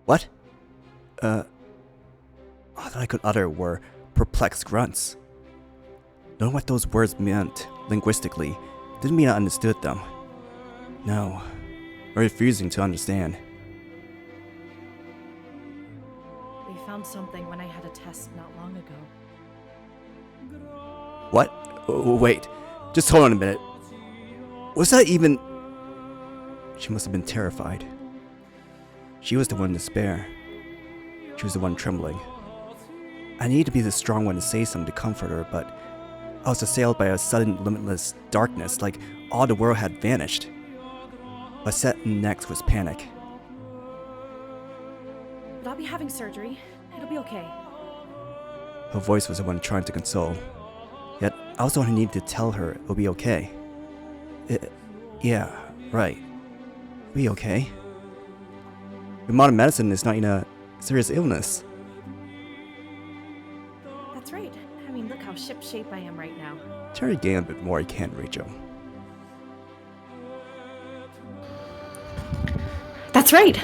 What? All that I could utter were perplexed grunts. Knowing what those words meant linguistically didn't mean I understood them. No, I'm refusing to understand. We found something when I had a test not long ago. What? Wait, just hold on a minute. Was that even... She must have been terrified. She was the one in despair. She was the one trembling. I needed to be the strong one to say something to comfort her, but I was assailed by a sudden limitless darkness, like all the world had vanished. What set in next was panic. But I'll be having surgery. It'll be okay. Her voice was the one trying to console. Yet I was the one who needed to tell her it'll be okay. Yeah, right. It'll be okay. In modern medicine, it's not in a serious illness. That's right. I mean, look how ship-shape I am right now. Try again a bit more, you can't, Rachel. That's right.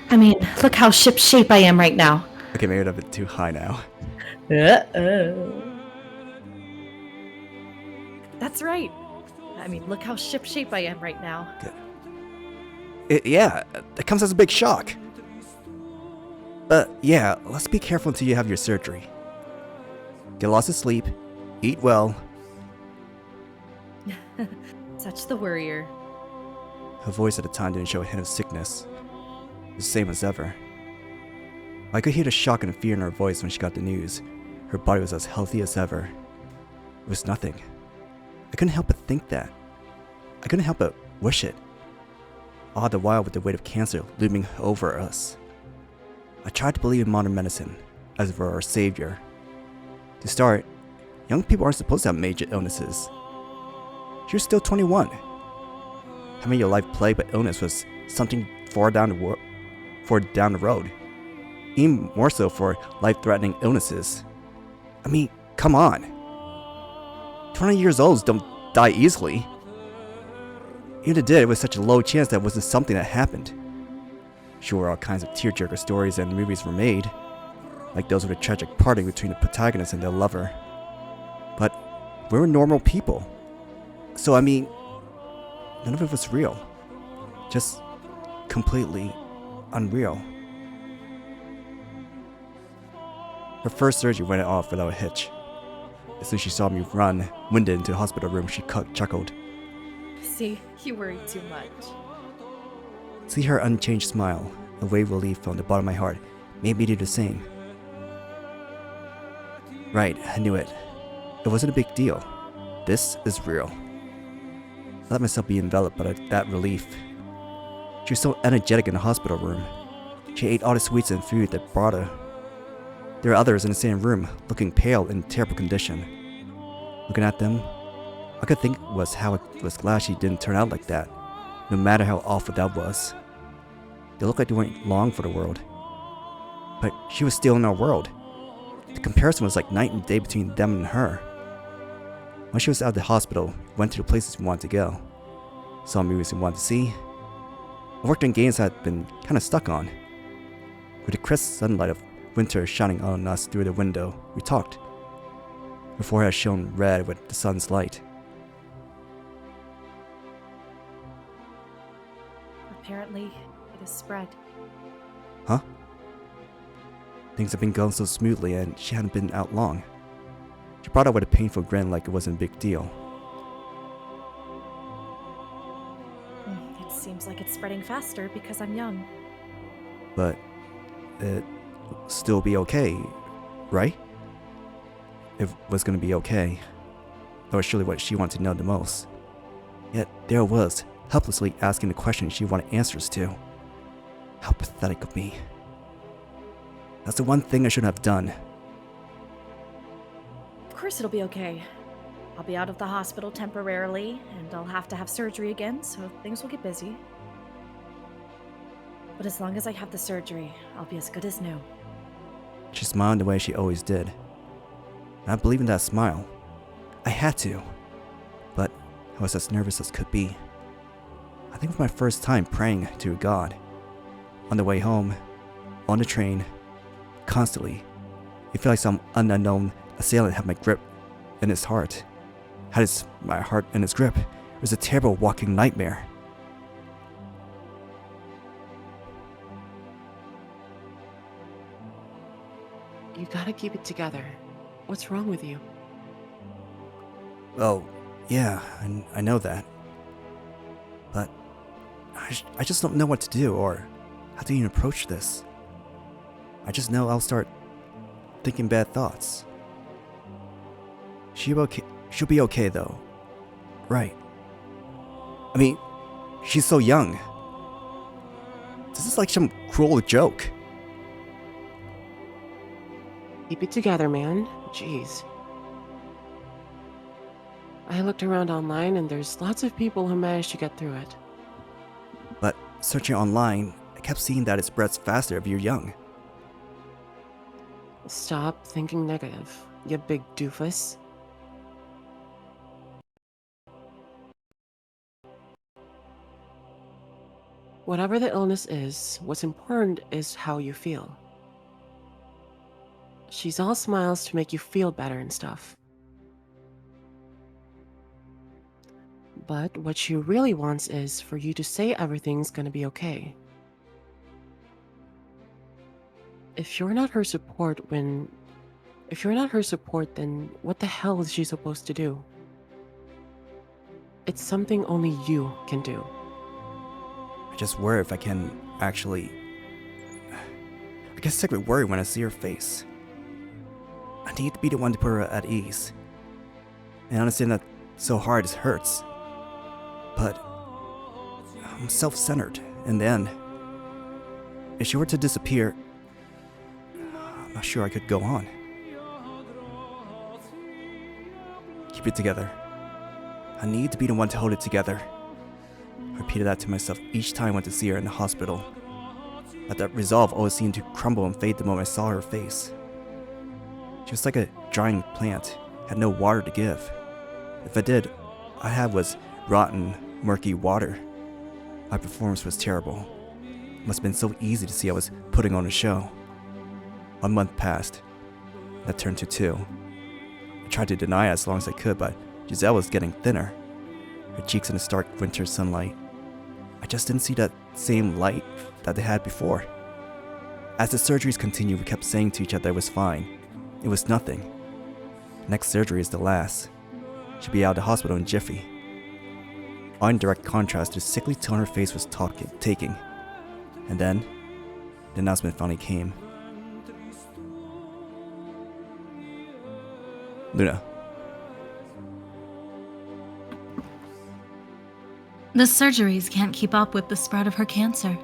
I mean, look how ship-shape I am right now. Okay, maybe a bit too high now. Uh-oh. That's right. I mean, look how ship-shape I am right now. Good. Yeah, that comes as a big shock. But yeah, let's be careful until you have your surgery. Get lots of sleep, eat well. Such the worrier. Her voice at the time didn't show a hint of sickness. The same as ever. I could hear the shock and fear in her voice when she got the news. Her body was as healthy as ever. It was nothing. I couldn't help but think that. I couldn't help but wish it. All the while with the weight of cancer looming over us. I tried to believe in modern medicine, as if it were our savior. To start, young people aren't supposed to have major illnesses. She was still 21. Having your life plagued by illness was something far down the road. Even more so for life-threatening illnesses. I mean, come on. 20 years olds don't die easily. Even if it did, it was such a low chance that it wasn't something that happened. Sure, all kinds of tearjerker stories and movies were made, like those with a tragic parting between the protagonist and their lover. But we were normal people. So I mean, none of it was real. Just completely unreal. Her first surgery went off without a hitch. As soon as she saw me run, winded into the hospital room, she chuckled. See, you worried too much. See her unchanged smile, a wave of relief from the bottom of my heart, made me do the same. Right, I knew it. It wasn't a big deal. This is real. I let myself be enveloped by that relief. She was so energetic in the hospital room. She ate all the sweets and food that brought her. There were others in the same room, looking pale and in terrible condition. Looking at them, all I could think was how I was glad she didn't turn out like that, no matter how awful that was. They looked like they weren't long for the world. But she was still in our world. The comparison was like night and day between them and her. Once she was out of the hospital, we went to the places we wanted to go. Saw movies we wanted to see. I worked on games I had been kind of stuck on. With the crisp sunlight of winter shining on us through the window, we talked. Her forehead shone red with the sun's light. Apparently, it has spread. Huh? Things had been going so smoothly and she hadn't been out long. She brought out with a painful grin like it wasn't a big deal. It seems like it's spreading faster because I'm young. But it still be okay, right? It was gonna be okay. That was surely what she wanted to know the most. Yet there it was, helplessly asking the questions she wanted answers to. How pathetic of me. That's the one thing I shouldn't have done. Of course it'll be okay. I'll be out of the hospital temporarily, and I'll have to have surgery again, so things will get busy. But as long as I have the surgery, I'll be as good as new. She smiled the way she always did. And I believed in that smile. I had to. But I was as nervous as could be. I think it was my first time praying to God. On the way home, On the train, constantly, it felt like some unknown assailant had my grip in his heart. My heart in his grip. It was a terrible walking nightmare. You gotta keep it together. What's wrong with you? Well, yeah, I know that. But I just don't know what to do or how to even approach this. I just know I'll start thinking bad thoughts. She'll be okay though. Right. I mean, she's so young. This is like some cruel joke. Keep it together, man. Jeez. I looked around online and there's lots of people who managed to get through it. But searching online, I kept seeing that it spreads faster if you're young. Stop thinking negative, you big doofus. Whatever the illness is, what's important is how you feel. She's all smiles to make you feel better and stuff. But what she really wants is for you to say everything's gonna be okay. If you're not her support, then what the hell is she supposed to do? It's something only you can do. I just worry if I can actually... I get sick with worry when I see her face. I need to be the one to put her at ease. And I understand that so hard it hurts. But I'm self-centered in the end. If she were to disappear, I'm not sure I could go on. Keep it together. I need to be the one to hold it together. I repeated that to myself each time I went to see her in the hospital. But that resolve always seemed to crumble and fade the moment I saw her face. She was like a drying plant, had no water to give. If I did, all I had was rotten, murky water. My performance was terrible. It must have been so easy to see I was putting on a show. 1 month passed. That turned to 2. I tried to deny it as long as I could, but Giselle was getting thinner. Her cheeks in the stark winter sunlight. I just didn't see that same light that they had before. As the surgeries continued, we kept saying to each other it was fine. It was nothing. Next surgery is the last. She'll be out of the hospital in jiffy. All in direct contrast to the sickly tone her face was taking. And then, the announcement finally came. Luna. The surgeries can't keep up with the spread of her cancer.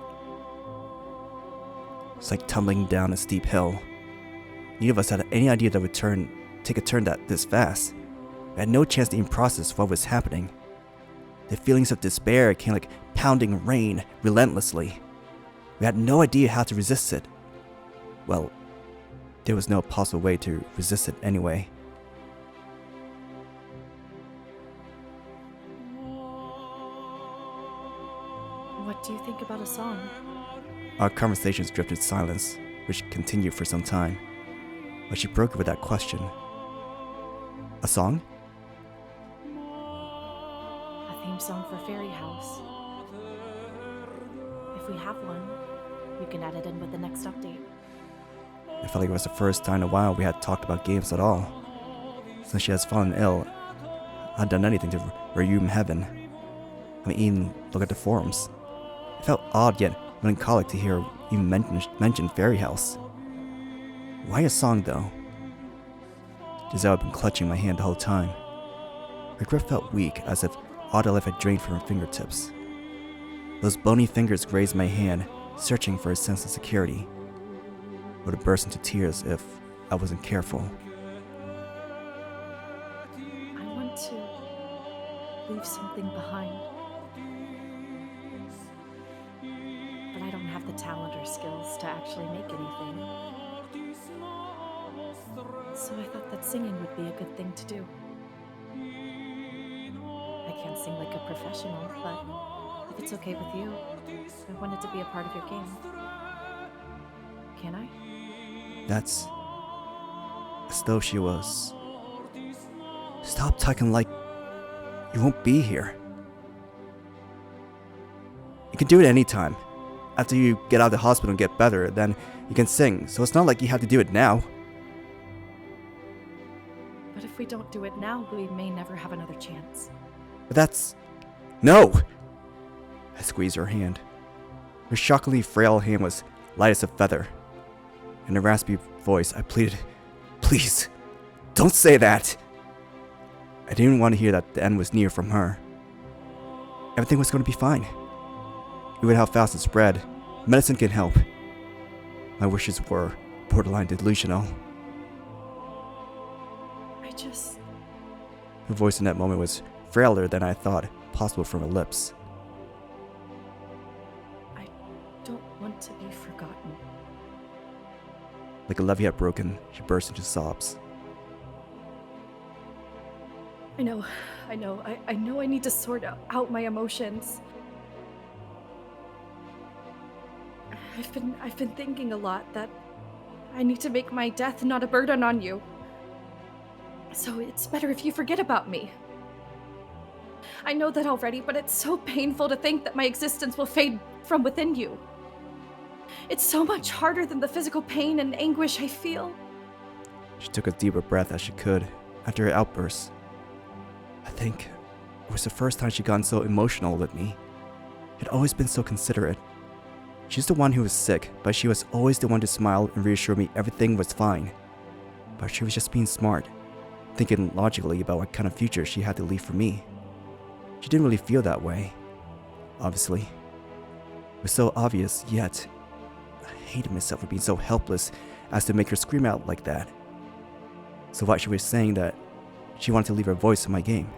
It's like tumbling down a steep hill. Neither of us had any idea that it would take a turn this fast. We had no chance to even process what was happening. The feelings of despair came like pounding rain relentlessly. We had no idea how to resist it. Well, there was no possible way to resist it anyway. What do you think about a song? Our conversations drifted silence, which continued for some time. But she broke it with that question. A song? A theme song for Fairy House. If we have one, you can add it in with the next update. I felt like it was the first time in a while we had talked about games at all. Since she has fallen ill, I hadn't done anything to resume heaven. I mean, even look at the forums. It felt odd yet melancholic to hear her even mention Fairy House. Why a song though? Giselle had been clutching my hand the whole time. Her grip felt weak, as if all the life had drained from her fingertips. Those bony fingers grazed my hand, searching for a sense of security. I would have burst into tears if I wasn't careful. I want to leave something behind. But I don't have the talent or skills to actually make anything. So I thought that singing would be a good thing to do. I can't sing like a professional, but if it's okay with you, I wanted to be a part of your game. can I? That's as though she was. Stop talking like you won't be here. You can do it anytime. After you get out of the hospital and get better, then you can sing, so it's not like you have to do it now. But if we don't do it now, we may never have another chance. But that's... No! I squeezed her hand. Her shockingly frail hand was light as a feather. In a raspy voice, I pleaded, "Please, don't say that!" I didn't want to hear that the end was near from her. Everything was going to be fine. Even how fast it spread, medicine can help. My wishes were borderline delusional. Her voice in that moment was frailer than I thought possible from her lips. I don't want to be forgotten. Like a levee had broken, she burst into sobs. I know I need to sort out my emotions. I've been thinking a lot that I need to make my death not a burden on you. So it's better if you forget about me. I know that already, but it's so painful to think that my existence will fade from within you. It's so much harder than the physical pain and anguish I feel. She took a deeper breath as she could after her outburst. I think it was the first time she'd gotten so emotional with me. She'd always been so considerate. She's the one who was sick, but she was always the one to smile and reassure me everything was fine. But she was just being smart, thinking logically about what kind of future she had to leave for me. She didn't really feel that way, obviously. It was so obvious, yet I hated myself for being so helpless as to make her scream out like that. So what she was saying that she wanted to leave her voice in my game.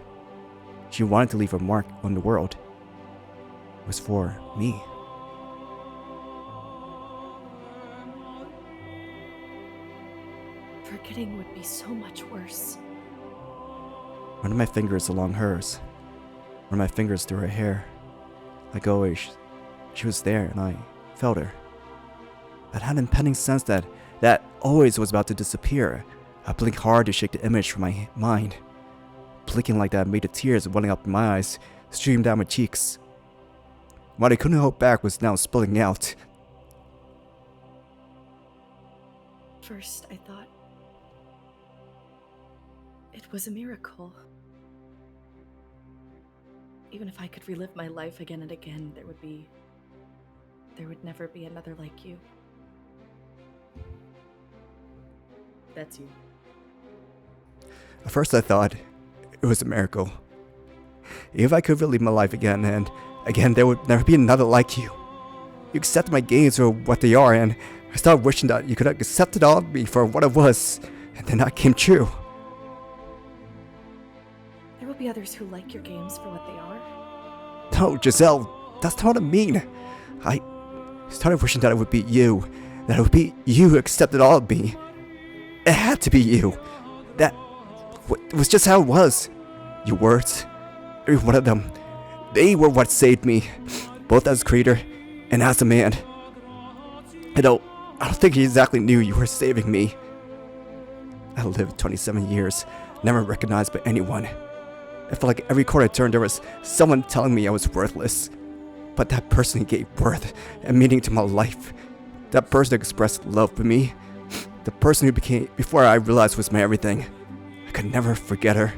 She wanted to leave her mark on the world. It was for me. Forgetting would be so much worse. One of my fingers along hers. One of my fingers through her hair. Like always, she was there and I felt her. I had an impending sense that always was about to disappear. I blinked hard to shake the image from my mind. Blinking like that made the tears welling up in my eyes stream down my cheeks. What I couldn't hold back was now spilling out. First, I thought it was a miracle. Even if I could relive my life again and again, there would never be another like you. That's you. At first I thought it was a miracle. If I could relive my life again and again, there would never be another like you. You accepted my games for what they are, and I started wishing that you could have accepted all of me for what I was, and then that came true. There will be others who like your games for what they are. No, Giselle, that's not what I mean. I started wishing that it would be you. That it would be you who accepted all of me. It had to be you. It was just how it was. Your words, every one of them, they were what saved me. Both as a creator and as a man. I don't think you exactly knew you were saving me. I lived 27 years, never recognized by anyone. I felt like every corner I turned there was someone telling me I was worthless. But that person who gave worth and meaning to my life, that person who expressed love for me, the person who became, before I realized was my everything, I could never forget her.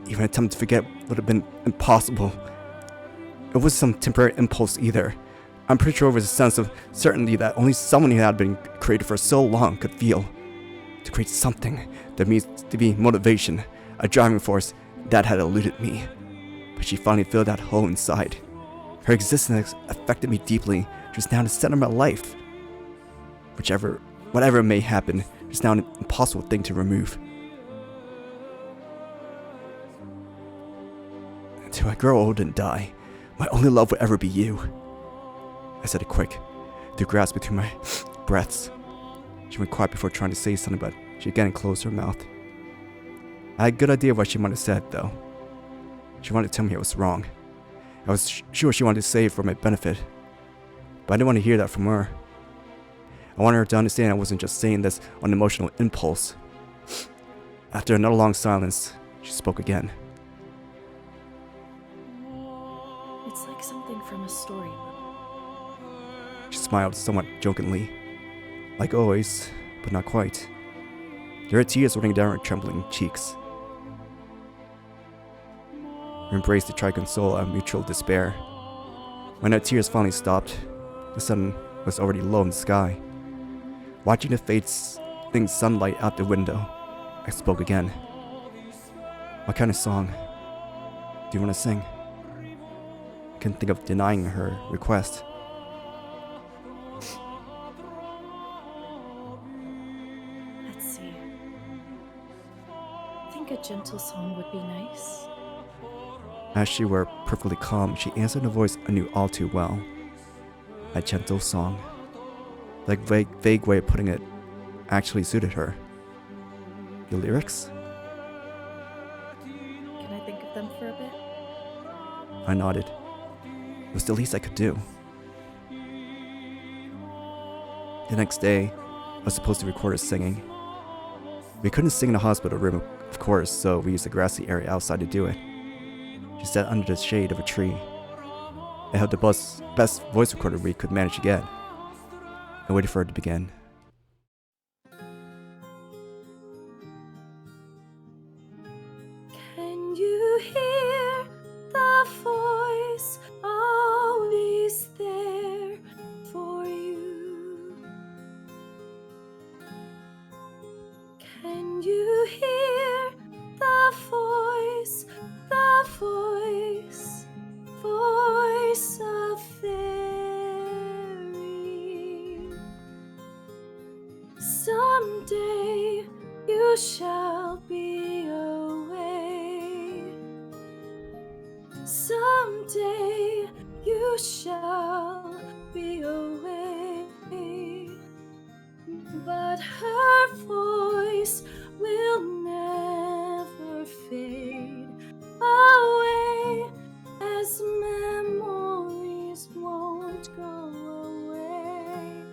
Even attempt to forget would have been impossible. It wasn't some temporary impulse either. I'm pretty sure it was a sense of certainty that only someone who had been created for so long could feel. To create something that means to be motivation, a driving force that had eluded me. But she finally filled that hole inside. Her existence affected me deeply. She was now the center of my life. Whatever may happen, it's now an impossible thing to remove. Until I grow old and die, my only love will ever be you. I said it quick, through grasp between my breaths. She went quiet before trying to say something, but she again closed her mouth. I had a good idea of what she might have said, though. She wanted to tell me I was wrong. I was sure she wanted to say it for my benefit, but I didn't want to hear that from her. I wanted her to understand I wasn't just saying this on an emotional impulse. After another long silence, she spoke again. It's like something from a storybook. She smiled somewhat jokingly. Like always, but not quite. There were tears running down her trembling cheeks. We embraced to try to console our mutual despair. When our tears finally stopped, the sun was already low in the sky. Watching the fading sunlight out the window, I spoke again. What kind of song do you want to sing? I couldn't think of denying her request. Let's see. I think a gentle song would be nice. As she were perfectly calm, she answered in a voice I knew all too well. A gentle song. That vague way of putting it actually suited her. The lyrics? Can I think of them for a bit? I nodded. It was the least I could do. The next day, I was supposed to record her singing. We couldn't sing in the hospital room, of course, so we used the grassy area outside to do it. She sat under the shade of a tree. I held the best voice recorder we could manage to get. I waited for her to begin. Can you hear the voice always there for you? Can you hear the voice of fairy? Someday you shall be away. Someday you shall be away. But her voice will never fade away, as memories won't go away.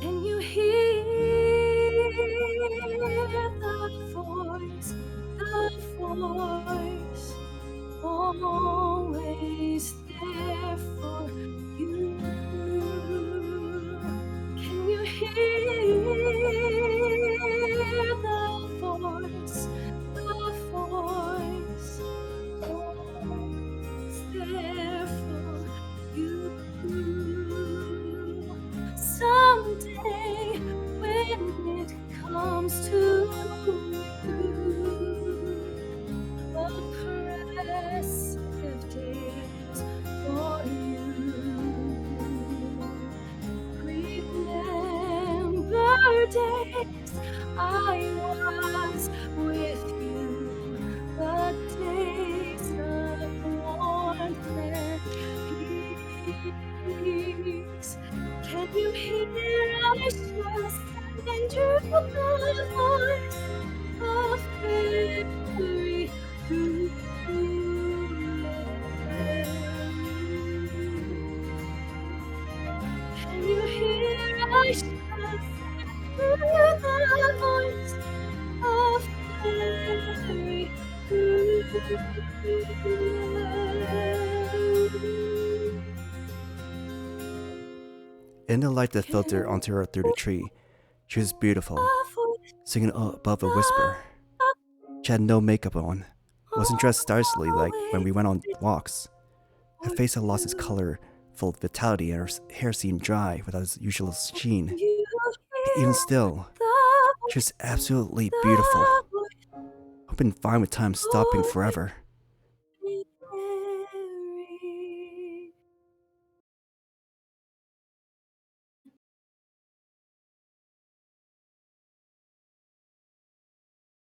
Can you hear the voice always there for you? Can you hear the voice always there for you? Someday when it comes to oppressive days for you, remember days I was with you, the days of warmth and peace. Can you hear I shall send you the voice of fairy who can you hear I shall send you the voice of fairy who In the light that filtered onto her through the tree, she was beautiful, singing above a whisper. She had no makeup on, wasn't dressed stylishly like when we went on walks. Her face had lost its color, full of vitality, and her hair seemed dry without its usual sheen. Even still, she was absolutely beautiful. I've been fine with time stopping forever.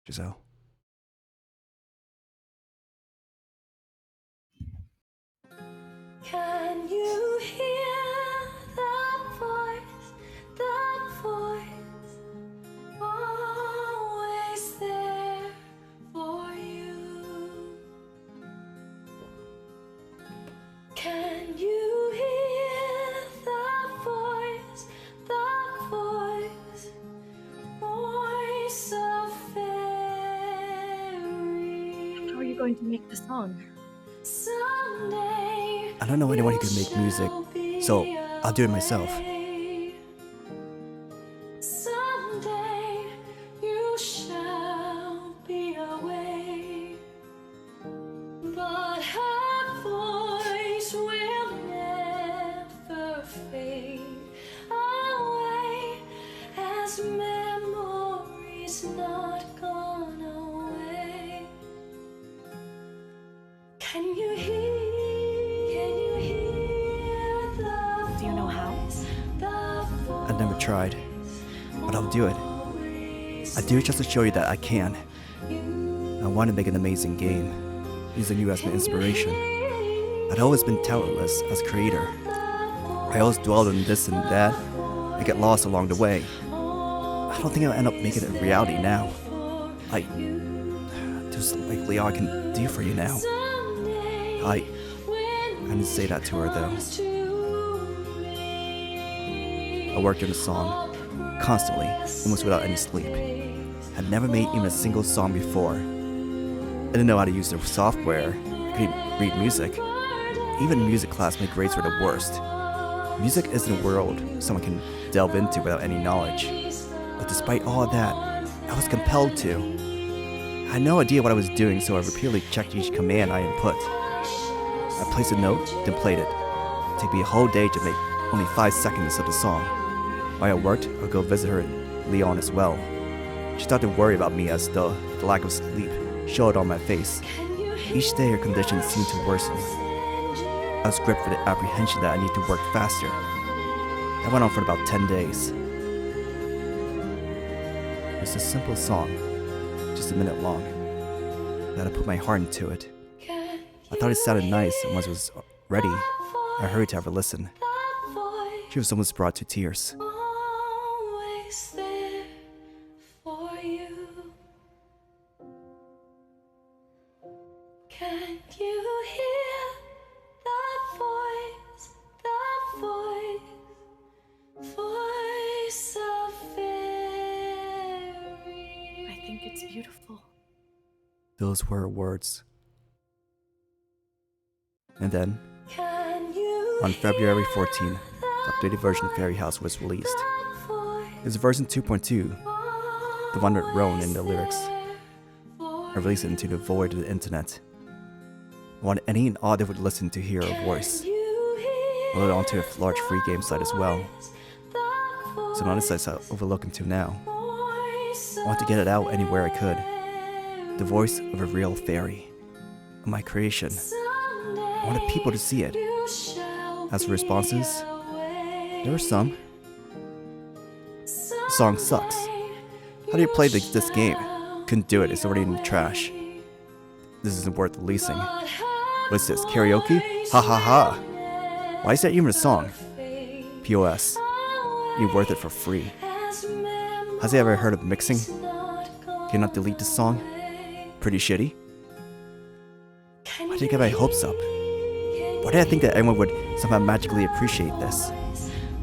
Giselle. Can you hear the voice always there for you? Can you hear the voice going to make the song? I don't know anyone who can make music, so I'll do it myself. Someday you shall be away, but her voice will never fade away as memories not gone away. Can you hear the Do you know how? I've never tried, but I'll do it. I do it just to show you that I can. I want to make an amazing game, using you as my inspiration. I'd always been talentless as a creator. I always dwelled on this and that, and get lost along the way. I don't think I'll end up making it a reality now. There's likely all I can do for you now. I didn't say that to her though. I worked on the song, constantly, almost without any sleep. I'd never made even a single song before. I didn't know how to use the software. I couldn't read music. Even in music class, my grades were the worst. Music isn't a world someone can delve into without any knowledge. But despite all of that, I was compelled to. I had no idea what I was doing, so I repeatedly checked each command I input. I placed a note, then played it. It took me a whole day to make only 5 seconds of the song. While I worked, I would go visit her in Leon as well. She started to worry about me as the lack of sleep showed on my face. Each day her condition seemed to worsen. I was gripped with the apprehension that I need to work faster. That went on for about 10 days. It was a simple song, just a minute long. That I put my heart into it. I thought it sounded nice, and once it was ready, I hurried to have her listen. She was almost brought to tears. always there for you? Can you hear the voice of fairy? I think it's beautiful. Those were her words. And then, on February 14, the updated version of Fairy House was released. It's version 2.2, the one with Roan in the lyrics. I released it into the void of the internet. I wanted any and all that would listen to hear her voice. I loaded onto a large free game site as well. So none of the sites I overlook until now. I want to get it out anywhere I could. The voice of a real fairy. Of my creation. I wanted people to see it. As for responses, there were some. The song sucks. How do you play this game? Couldn't do it, it's already in the trash. This isn't worth releasing. What's this, karaoke? Ha ha ha. Why is that even a song? POS. You're worth it for free. Has he ever heard of mixing? Cannot delete this song? Pretty shitty? Why did I get my hopes up? Why did I think that anyone would somehow magically appreciate this?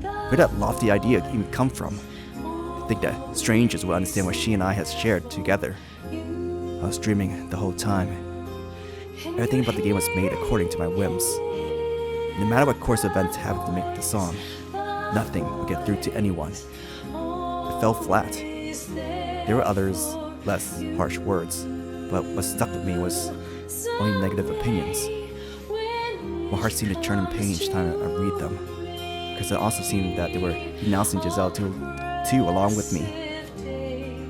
Where did that lofty idea even come from? I think that strangers will understand what she and I had shared together. I was dreaming the whole time. Everything about the game was made according to my whims. No matter what course of events happened to make the song, nothing would get through to anyone. It fell flat. There were others, less harsh words, but what stuck with me was only negative opinions. My heart seemed to churn in pain each time I read them, because it also seemed that they were denouncing Giselle too along with me.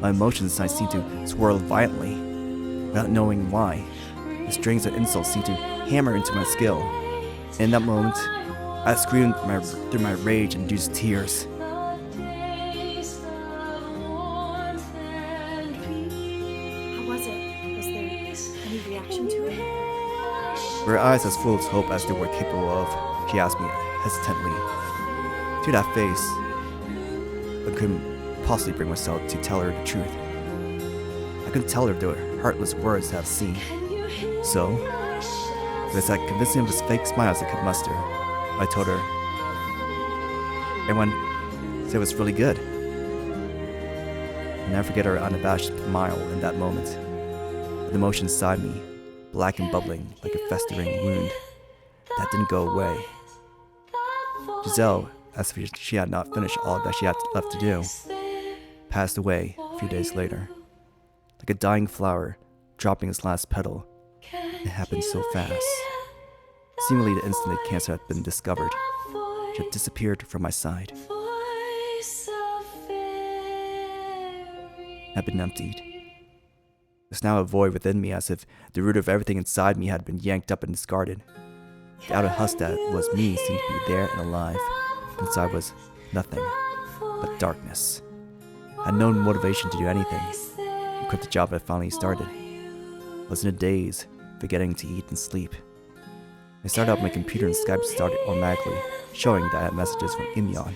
My emotions seemed to swirl violently, without knowing why. The strings of insults seemed to hammer into my skull. In that moment, I screamed through my rage-induced tears. How was it? Was there any reaction to it? Her eyes as full of hope as they were capable of, she asked me hesitantly. To that face, I couldn't possibly bring myself to tell her the truth. I couldn't tell her the heartless words that I've seen. So, with as convincing of a fake smile as I could muster, I told her, everyone said it was really good. I'll never forget her unabashed smile in that moment. The emotion inside me black and bubbling like a festering wound that didn't go away. Giselle, as if she had not finished all that she had left to do, passed away a few days later. Like a dying flower dropping its last petal, it happened so fast. Seemingly the instant that cancer had been discovered, she had disappeared from my side, had been emptied. There's now a void within me, as if the root of everything inside me had been yanked up and discarded. The outer husk that was me seemed to be there and alive. Inside was nothing but darkness. I had no motivation to do anything. I quit the job I finally started. I was in a daze, forgetting to eat and sleep. I started up my computer and Skype started automatically, showing that I had messages from Imeon.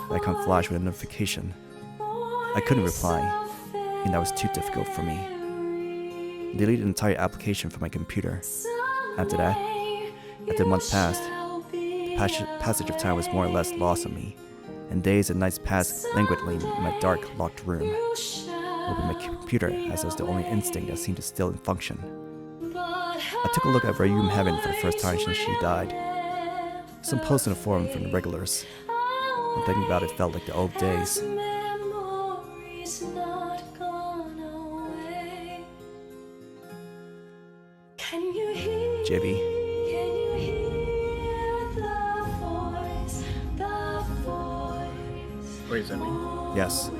The icon flashed with a notification. I couldn't reply, and that was too difficult for me. I deleted the entire application from my computer. After that, after a month passed, the passage of time was more or less lost on me, and days and nights passed languidly in my dark, locked room. I opened my computer as it was the only instinct that seemed to still function. I took a look at Rayum Heaven for the first time since she died. Some posts in a forum from the regulars. And thinking about it felt like the old days. JB. Wait, is that me? Yes.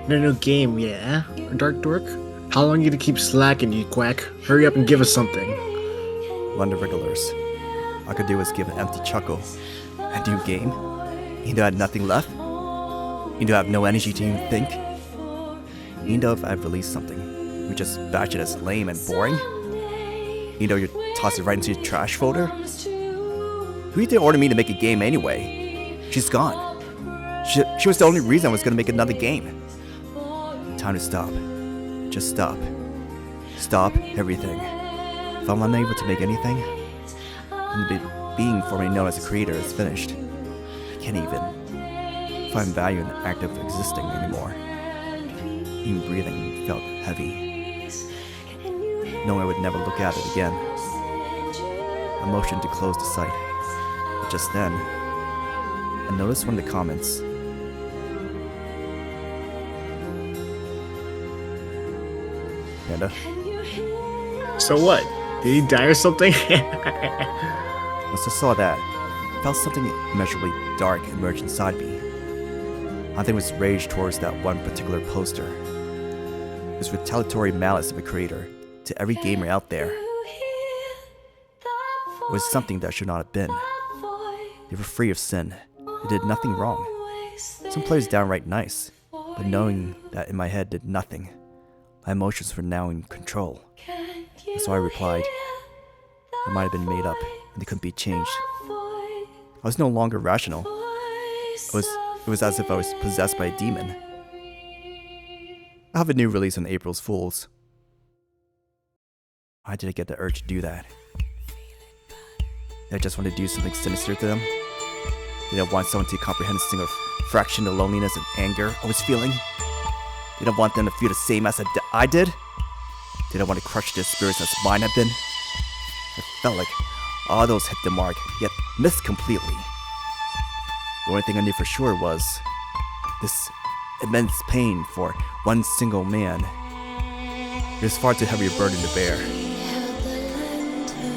No game, yeah? Dark Dork? How long you to keep slacking, you quack? Hurry up and give us something. One of the regulars. All I could do was give an empty chuckle. A new game? Even though I had nothing left? Even though I have no energy to even think? Even though if I've released something, you just batch it as lame and boring? Even though you toss it right into your trash folder? Who didn't order me to make a game anyway? She's gone. She was the only reason I was gonna make another game. Time to stop. Just stop. Stop everything. If I'm unable to make anything, then the being formerly known as a creator is finished. I can't even find value in the act of existing anymore. Even breathing felt heavy. Knowing I would never look at it again. I motioned to close the site. But just then, I noticed one of the comments. Panda. So what? Did he die or something? Once I saw that, I felt something immeasurably dark emerge inside me. I think it was rage towards that one particular poster. It was retaliatory malice of a creator to every gamer out there. It was something that should not have been. They were free of sin. They did nothing wrong. Some players downright nice, but knowing that in my head did nothing, my emotions were now in control. And so I replied, it might have been made up, and they couldn't be changed. I was no longer rational. It was as if I was possessed by a demon. I have a new release on April's Fools. Why did I get the urge to do that? Did I just want to do something sinister to them? Did I want someone to comprehend a single fraction of loneliness and anger I was feeling? Did I want them to feel the same as I did? Did I want to crush their spirits as mine had been? I felt like all those hit the mark, yet missed completely. The only thing I knew for sure was this immense pain for one single man. It was far too heavy a burden to bear.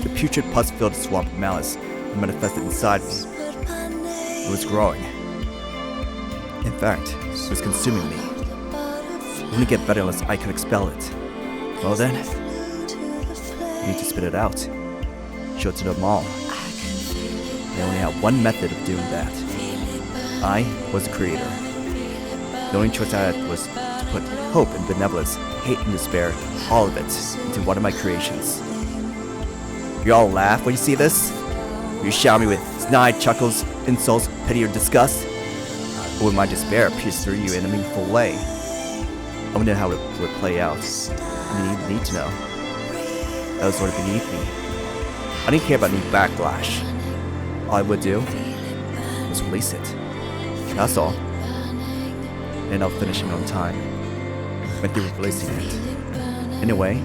The putrid pus-filled swamp of malice that manifested inside me. It was growing. In fact, it was consuming me. It wouldn't get better unless I could expel it. Well then, you need to spit it out. Show it to them all. I only had one method of doing that. I was a creator. The only choice I had was to put hope and benevolence, hate and despair, all of it, into one of my creations. You all laugh when you see this? You shower me with snide chuckles, insults, pity, or disgust? Or would my despair pierce through you in a meaningful way? I wonder how it would play out. I didn't need to know. That was sort of beneath me. I didn't care about any backlash. All I would do was release it. That's all. And I'll finish it on time. Went through releasing it. In a way,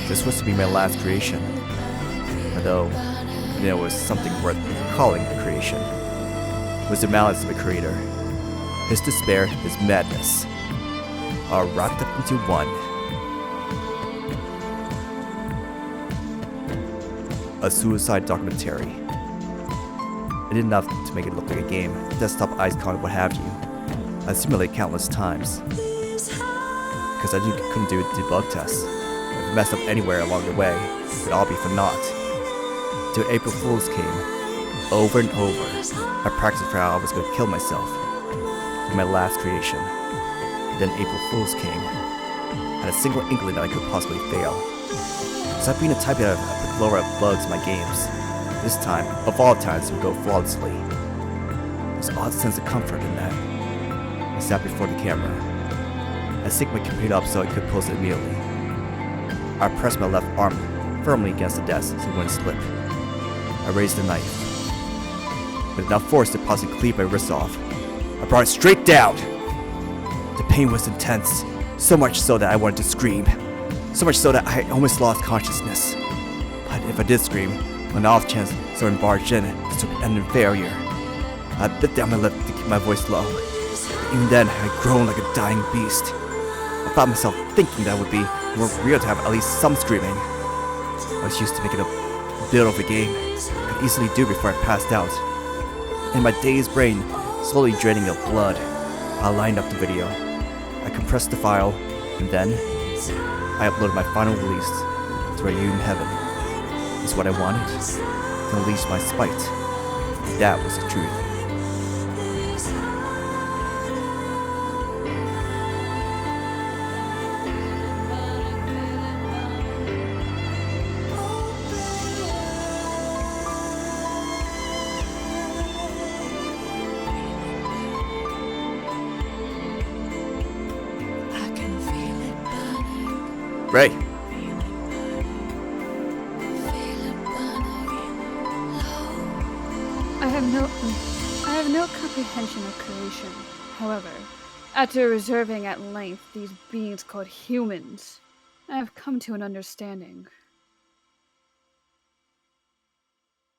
This was to be my last creation. Although, I knew it was something worth calling a creation. It was the malice of a creator. His despair, his madness, are wrapped up into one. A suicide documentary. I did enough to make it look like a game, desktop icon, what have you. I simulated countless times. Because I couldn't do debug tests. If I messed up anywhere along the way, it would all be for naught. Till April Fool's came. Over and over, I practiced for how I was going to kill myself. For my last creation. Then April Fool's came. I had a single inkling that I could possibly fail. Besides being the type that I put lower up bugs in my games, this time, of all times, it would go flawlessly. There's an odd sense of comfort in that. I sat before the camera. I synced my computer up so I could post it immediately. I pressed my left arm firmly against the desk so it wouldn't slip. I raised the knife. With enough force to possibly cleave my wrist off, I brought it straight down. The pain was intense, so much so that I wanted to scream. So much so that I almost lost consciousness. But if I did scream, on the off chance someone barged in, this would end in failure. I bit down my lip to keep my voice low. But even then, I groaned like a dying beast. I found myself thinking that it would be more real to have at least some screaming. I was used to making a bit of a game. I could easily do before I passed out. In my dazed brain, slowly draining of blood, I lined up the video. I compressed the file, and then I uploaded my final release to where you in heaven. Is what I wanted, to unleash my spite. That was the truth. Ray. I have no comprehension of creation. However, after reserving at length these beings called humans, I have come to an understanding.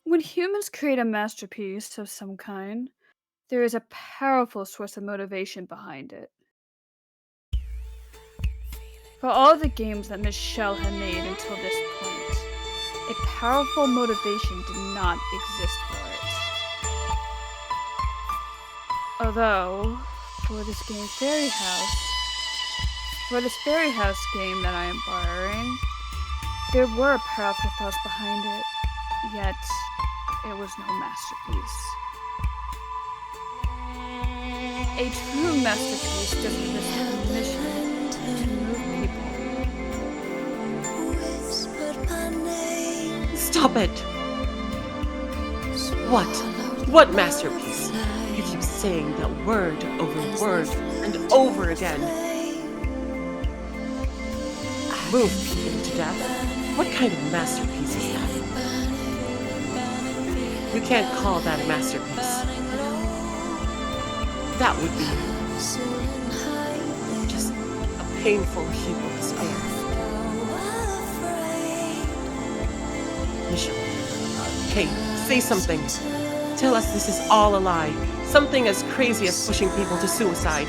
When humans create a masterpiece of some kind, there is a powerful source of motivation behind it. For all the games that Michelle had made until this point, a powerful motivation did not exist for it. Although, for this Fairy House game that I am borrowing, there were powerful thoughts behind it, yet it was no masterpiece. A true masterpiece just exists with a mission to move people. Stop it! What masterpiece? You keep saying that word over word and over again. Move people to death? What kind of masterpiece is that? You can't call that a masterpiece. That would be just a painful heap of despair. Michelle, hey, say something. Tell us this is all a lie. Something as crazy as pushing people to suicide.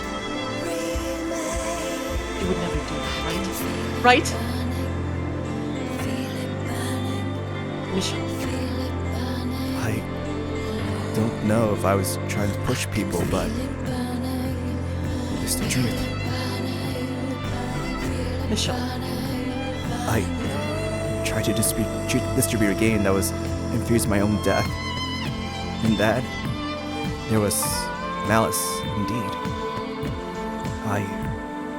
You would never do that, right? Right? Michelle. I don't know if I was trying to push people, but it's the truth. Michelle. I tried to distribute a game that was infused in my own death. In that, there was malice, indeed. I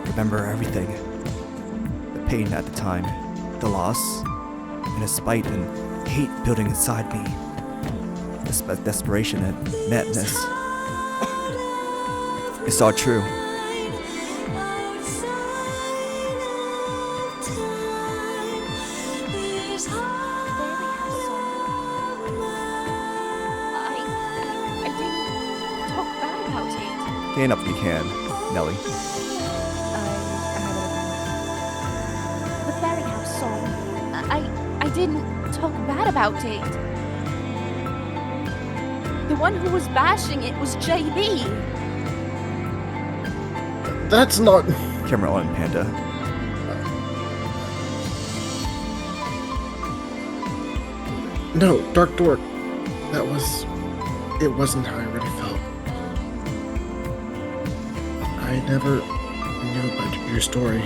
remember everything. The pain at the time, the loss, and the spite and hate building inside me. The desperation and madness. It's all true. Gain up if you can, Nellie. I have it. The Fairy House song. didn't talk bad about it. The one who was bashing it was JB. That's not. Camera on, Panda. No, Dark Dork. It wasn't how I really felt. I never knew about your story.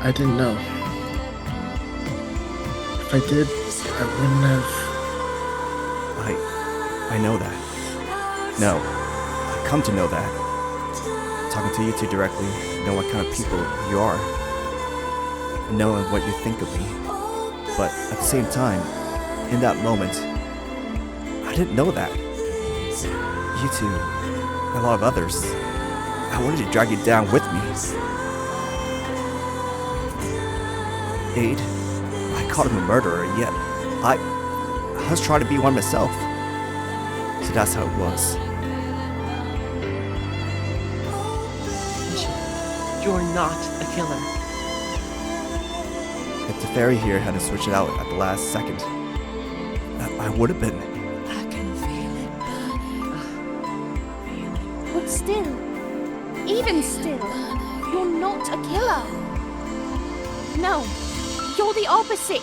I didn't know. If I did, I wouldn't have. I know that. No, I come to know that. Talking to you two directly, know what kind of people you are, and knowing what you think of me. But at the same time, in that moment, I didn't know that. You two, and a lot of others, I wanted to drag you down with me. Aid, I called him a murderer, yet I was trying to be one myself. So that's how it was. You're not a killer. If the fairy here hadn't switched it out at the last second, I would have been. I can feel it. But still, even still, you're not a killer. No, you're the opposite.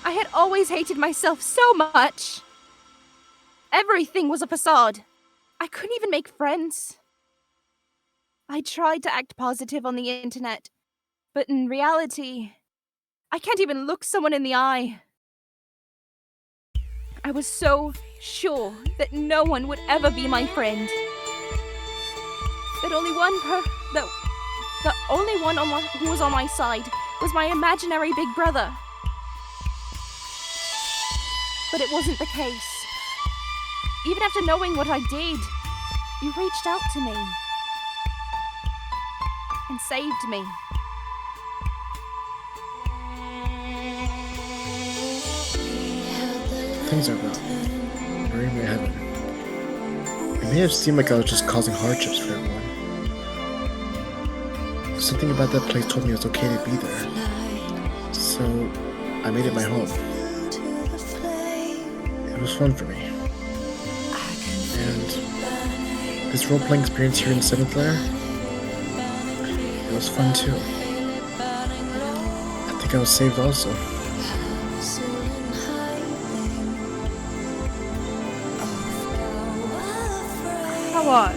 I had always hated myself so much. Everything was a facade. I couldn't even make friends. I tried to act positive on the internet, but in reality, I can't even look someone in the eye. I was so sure that no one would ever be my friend. That only the only one who was on my side was my imaginary big brother. But it wasn't the case. Even after knowing what I did, you reached out to me and saved me. Things are about where you may heaven. It may have seemed like I was just causing hardships for everyone. Something about that place told me it was okay to be there. So I made it my home. It was fun for me. And this role-playing experience here in 7th Lair, it was fun too. I think I was saved also. How odd.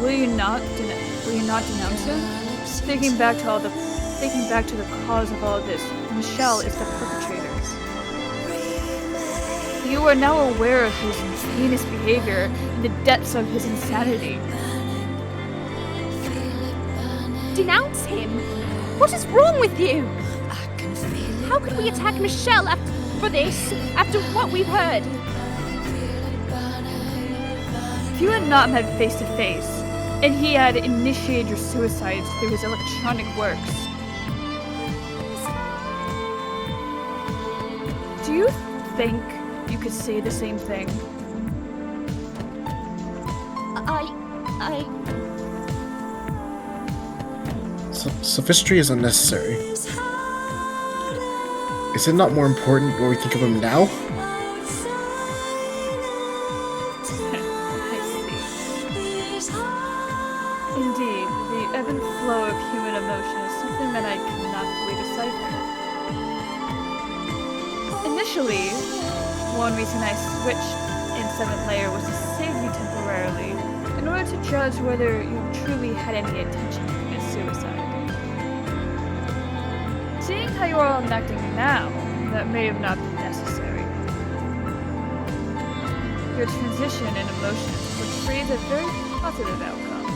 Will you not denounce him? Thinking back to the cause of all this, Michelle is the perpetrator. You are now aware of his heinous behavior and the depths of his insanity. Denounce him? What is wrong with you? How could we attack Michelle after what we've heard? If you had not met face to face, and he had initiated your suicides through his electronic works, do you think you could say the same thing? Sophistry is unnecessary. Is it not more important what we think of him now? I see. Indeed, the ebb and flow of human emotion is something that I cannot fully decipher. Initially, one reason I switched in 7th Lair was to save you temporarily, in order to judge whether you truly had any intention to commit suicide. Seeing how you are all acting now, that may have not been necessary. Your transition in emotions portrays a very positive outcome.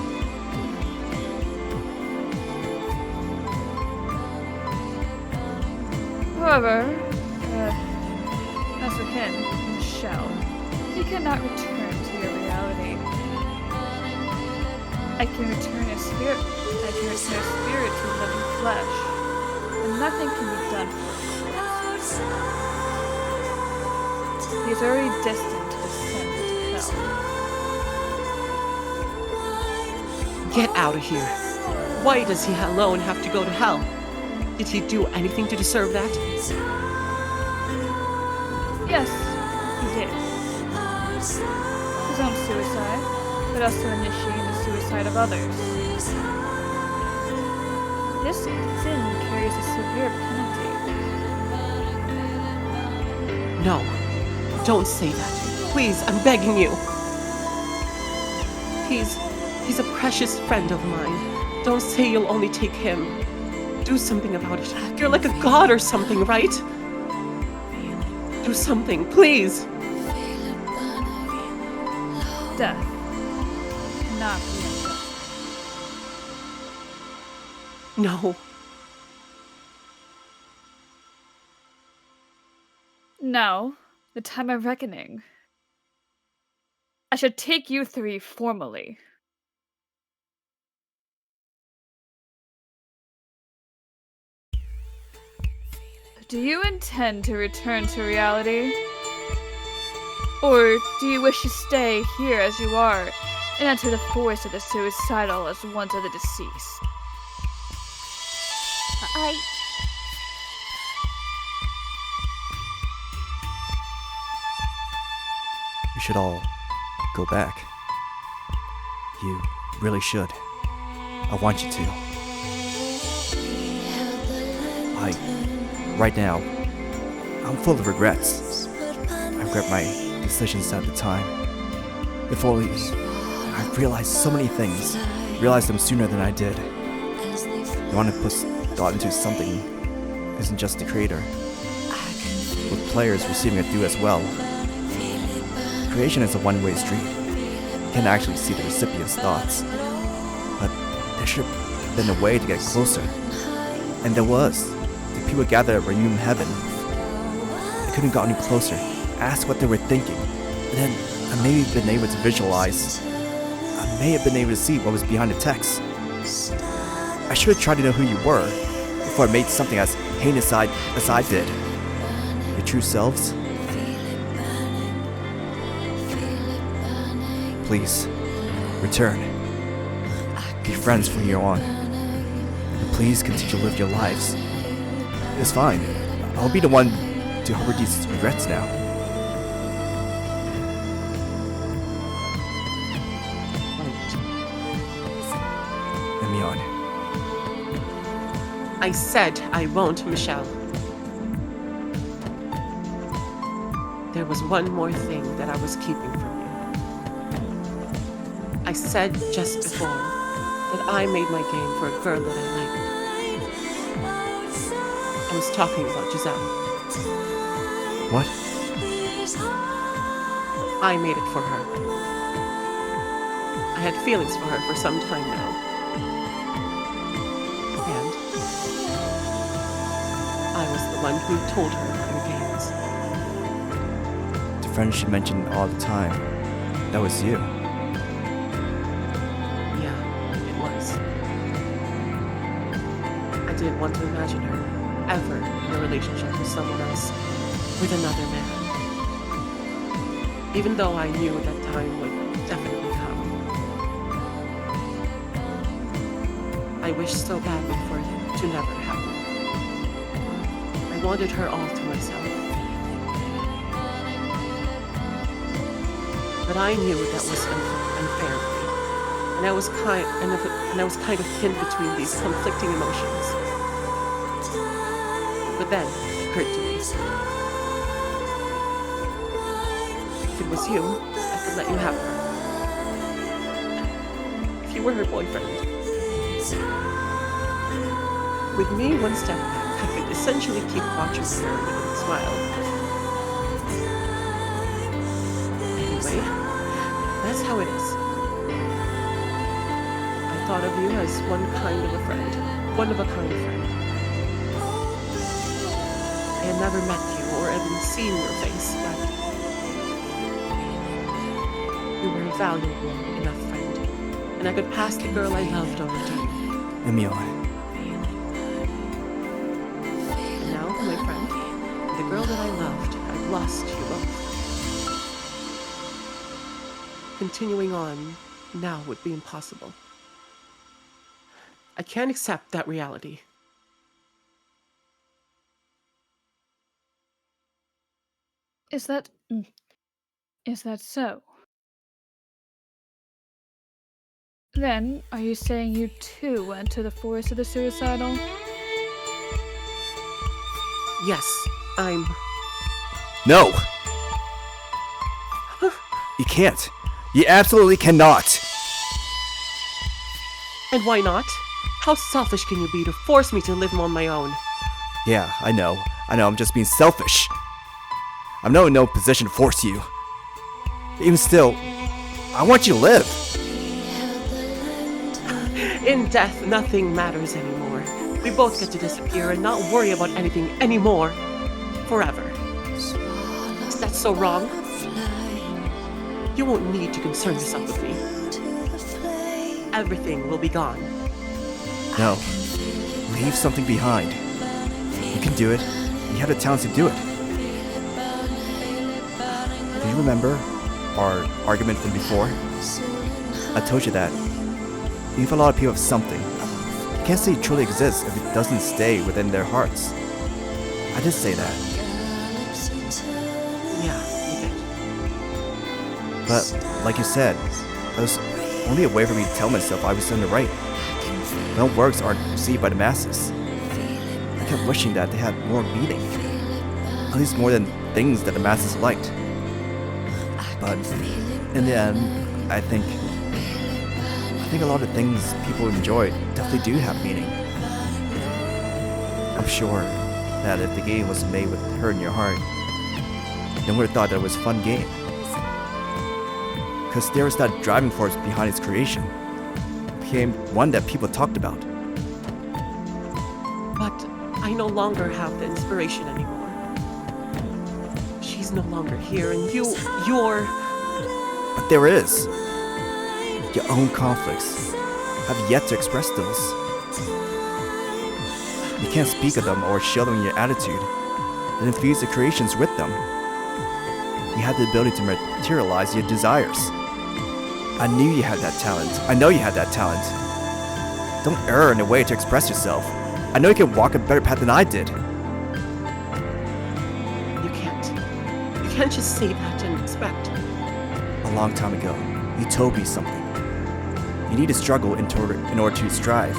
However, as for him, Michelle, he cannot return to your reality. I can return a spirit to living flesh, and nothing can be done for him. He is already destined to descend into hell. Get out of here. Why does he alone have to go to hell? Did he do anything to deserve that? Yes, he did. His own suicide, but also initiating the suicide of others. This sin carries a severe penalty. No, don't say that. Please, I'm begging you. He's a precious friend of mine. Don't say you'll only take him. Do something about it. You're like a god or something, right? Do something, please. Death cannot be unjust. No. Now, the time of reckoning. I should take you three formally. Do you intend to return to reality? Or do you wish to stay here as you are and enter the forest of the suicidal as ones of the deceased? You should all go back. You really should. I want you to. Right now, I'm full of regrets. I regret my decisions at the time. If only I realized so many things, realized them sooner than I did. You want to put thought into something isn't just the creator, with players receiving a due as well. Creation is a one-way street. You can't actually see the recipient's thoughts, but there should have been a way to get closer, and there was. The people gathered at Renewed Heaven. I couldn't got any closer, asked what they were thinking, and then I may have been able to visualize. I may have been able to see what was behind the text. I should have tried to know who you were before I made something as heinous as I did. Your true selves. Please, return. Be friends from here on. And please continue to live your lives. It's fine. I'll be the one to harbor these regrets now. Imeon. I said I won't, Michelle. There was one more thing that I was keeping from you. I said just before that I made my game for a girl that I liked. I was talking about Giselle. What? I made it for her. I had feelings for her for some time now. And I was the one who told her about your games. The friend she mentioned all the time. That was you. Yeah, it was. I didn't want to imagine her ever in a relationship with someone else, with another man. Even though I knew that time would definitely come. I wished so badly for it to never happen. I wanted her all to myself. But I knew that was unfair of me, and I was kind of pinned between these conflicting emotions. But then it occurred to me. If it was you, I could let you have her. If you were her boyfriend. With me one step back, I could essentially keep watching her with a smile. Anyway, that's how it is. I thought of you as one kind of a friend, one of a kind friend. I had never met you or even seen your face, but you were a valuable enough friend, and I could pass the girl I loved over to you. Imeon. And now, my friend, the girl that I loved, I've lost you both. Continuing on now would be impossible. I can't accept that reality. Is that... Is that so? Then, are you saying you too went to the Forest of the Suicidal? Yes, I'm... No! You can't. You absolutely cannot! And why not? How selfish can you be to force me to live on my own? Yeah, I know, I'm just being selfish. I'm not in no position to force you. Even still, I want you to live. In death, nothing matters anymore. We both get to disappear and not worry about anything anymore. Forever. Is that so wrong? You won't need to concern yourself with me. Everything will be gone. No. Leave something behind. You can do it. You have the talent to do it. Do you remember our argument from before? I told you that. Even if a lot of people have something, you can't say it truly exists if it doesn't stay within their hearts. I did say that. Yeah, you did. But, like you said, it was only a way for me to tell myself I was in the right. My own works aren't received by the masses. I kept wishing that they had more meaning. At least more than things that the masses liked. But, in the end, I think a lot of things people enjoy definitely do have meaning. I'm sure that if the game was made with her in your heart, then would have thought that it was a fun game. Because there was that driving force behind its creation. It became one that people talked about. But I no longer have the inspiration anymore. She's no longer here, and you're... But there is. Your own conflicts have yet to express those. You can't speak of them or show them in your attitude, and infuse the creations with them. You have the ability to materialize your desires. I knew you had that talent. I know you had that talent. Don't err in a way to express yourself. I know you can walk a better path than I did. You can't. You can't just say that and expect. A long time ago, you told me something. You need to struggle in order to strive.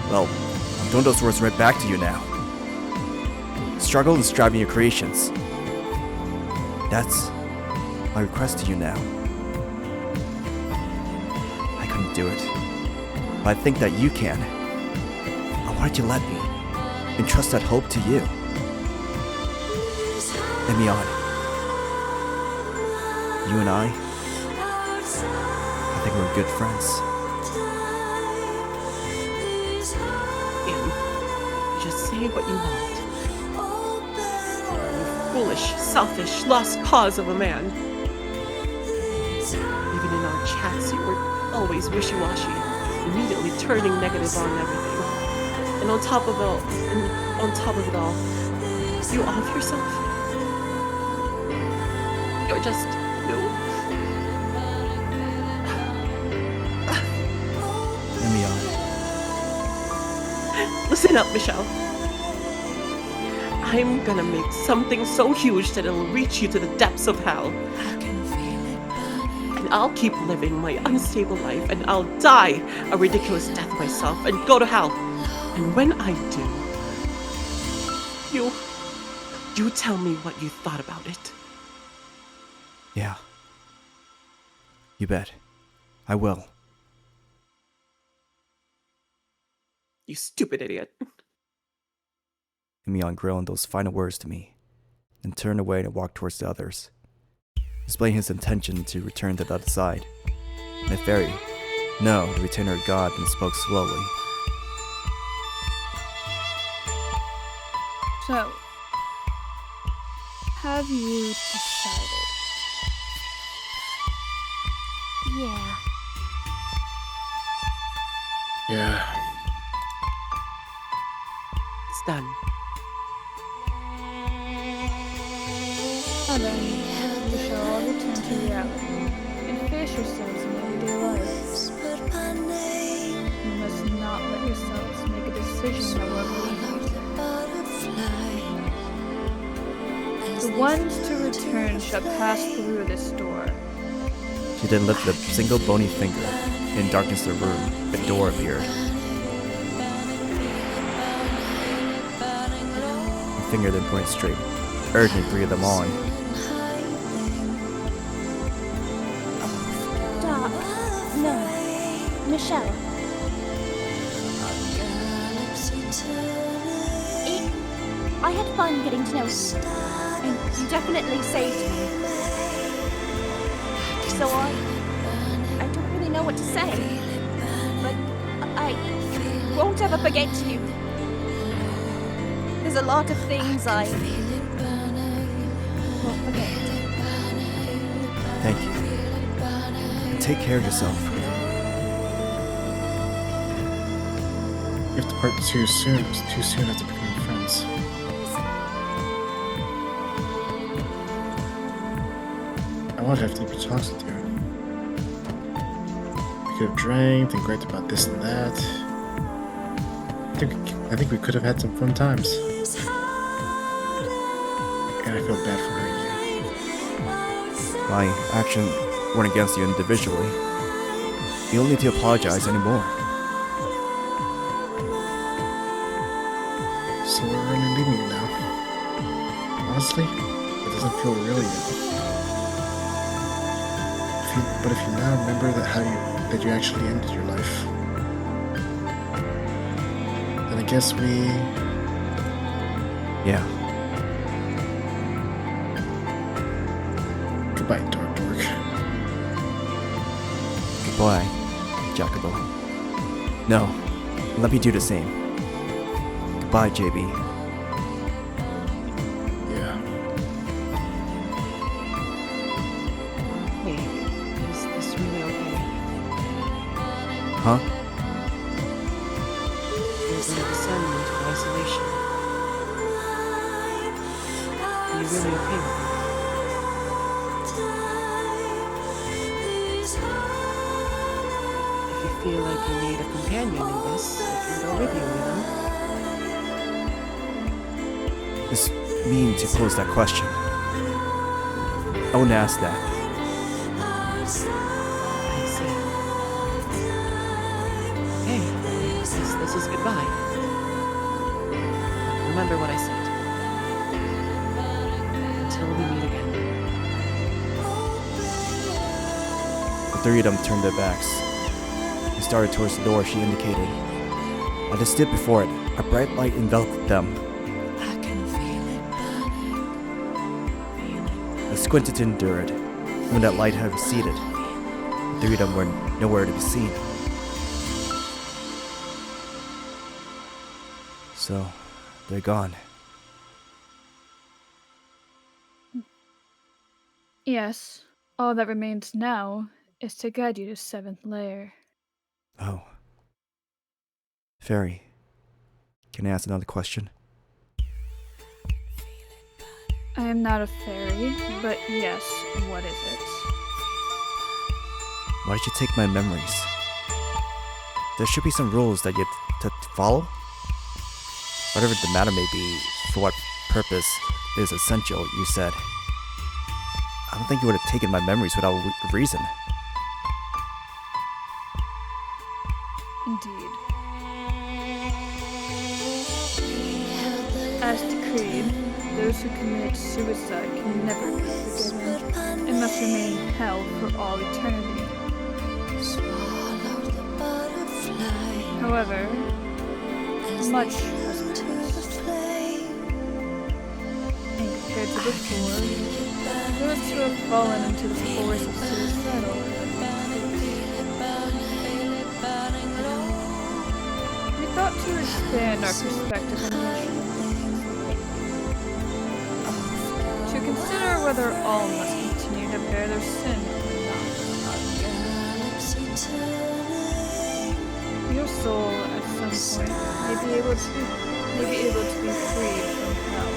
Well, I'm throwing those words right back to you now. Struggle and strive in your creations. That's my request to you now. I couldn't do it, but I think that you can. I wanted you to let me entrust that hope to you. Imeon, you and I think we're good friends. Just say what you want. You foolish, selfish, lost cause of a man. Even in our chats, you were always wishy-washy, immediately turning negative on everything. And on top of it all, you off yourself. You're just Imeon. Listen up, Michelle. I'm gonna make something so huge that it'll reach you to the depths of hell. And I'll keep living my unstable life, and I'll die a ridiculous death myself and go to hell. And when I do, you tell me what you thought about it. Yeah. You bet. I will. You stupid idiot. Imeon groaned those final words to me, then turned away and walked towards the others, displaying his intention to return to the other side. And the fairy, no, the retainer of God, then spoke slowly. So, have you decided? Yeah. Yeah. It's done. And then you shall all return to reality and face yourselves in everyday life. You must not let yourselves make a decision that will lead you. The ones to return shall pass through this door. She then lifted a single bony finger. In darkness of the room, a door appeared. The finger then pointed straight, urging 3 of them on. Dark. No. Michelle. I had fun getting to know you. And you definitely saved me. So I don't really know what to say. But I won't ever forget you. There's a lot of things I won't forget. Thank you. And take care of yourself. If the part too soon, it was too soon after becoming friends. I wanted to have deeper talks with you. We could have drank and griped about this and that. I think we could have had some fun times. And I feel bad for hurting you. My actions weren't against you individually. You don't need to apologize anymore. So we're only leaving you now. Honestly, it doesn't feel real yet. But if you now remember that you actually ended your life, then I guess we... Yeah. Goodbye, Dark Dork. Goodbye, Jacobo. No, let me do the same. Goodbye, JB. Yeah. Hey, is this really okay? Huh? You're gonna descend into isolation. Are you really okay with it? If you feel like you need a companion in this, I can go with you, you know? It's mean to pose that question. I wouldn't ask that. I see. Hey, this is goodbye. Remember what I said. Until we meet again. The 3 of them turned their backs. They started towards the door she indicated. As they stood before it, a bright light enveloped them. I can feel it burning. They squinted to endure it. When that light had receded, the 3 of them were nowhere to be seen. So, they're gone. Yes, all that remains now is to guide you to 7th Lair. Oh. Fairy, can I ask another question? I am not a fairy, but yes, what is it? Why did you take my memories? There should be some rules that you have to follow? Whatever the matter may be, for what purpose is essential, you said. I don't think you would have taken my memories without a reason. Indeed. As decreed, those who commit suicide can never be forgiven and must remain in hell for all eternity. However, much has passed. And compared to before, those who have fallen into the force of suicidal we thought to expand our perspective on the issue. To consider whether all must continue to bear their sin or not. Your soul, at some point, may be able to be freed from hell.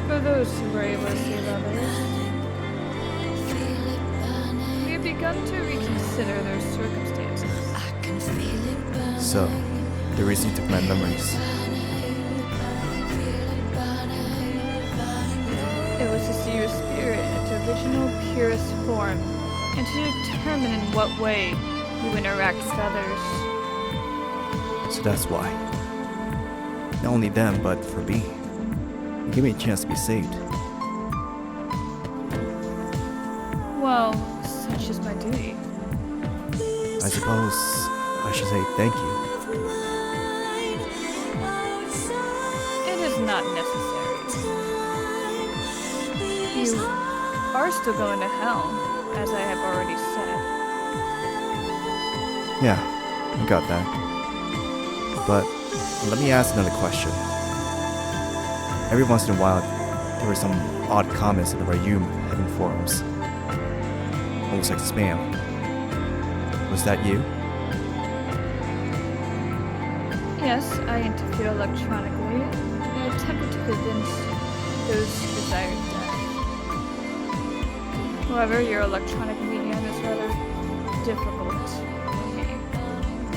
For those who were able to save others, we have begun to reconsider their circumstances. So, the reason you took my memories. form, and to determine in what way you interact with others. So that's why. Not only them, but for me. You give me a chance to be saved. Well, such is my duty. I suppose I should say thank you. It is not necessary. You are still going to hell, as I have already said. Yeah, I got that. But let me ask another question. Every once in a while, there were some odd comments in the Ryum heaven forums. Almost like spam. Was that you? Yes, I interfered electronically and attempted to convince those who desired death. However, your electronic medium is rather difficult for me.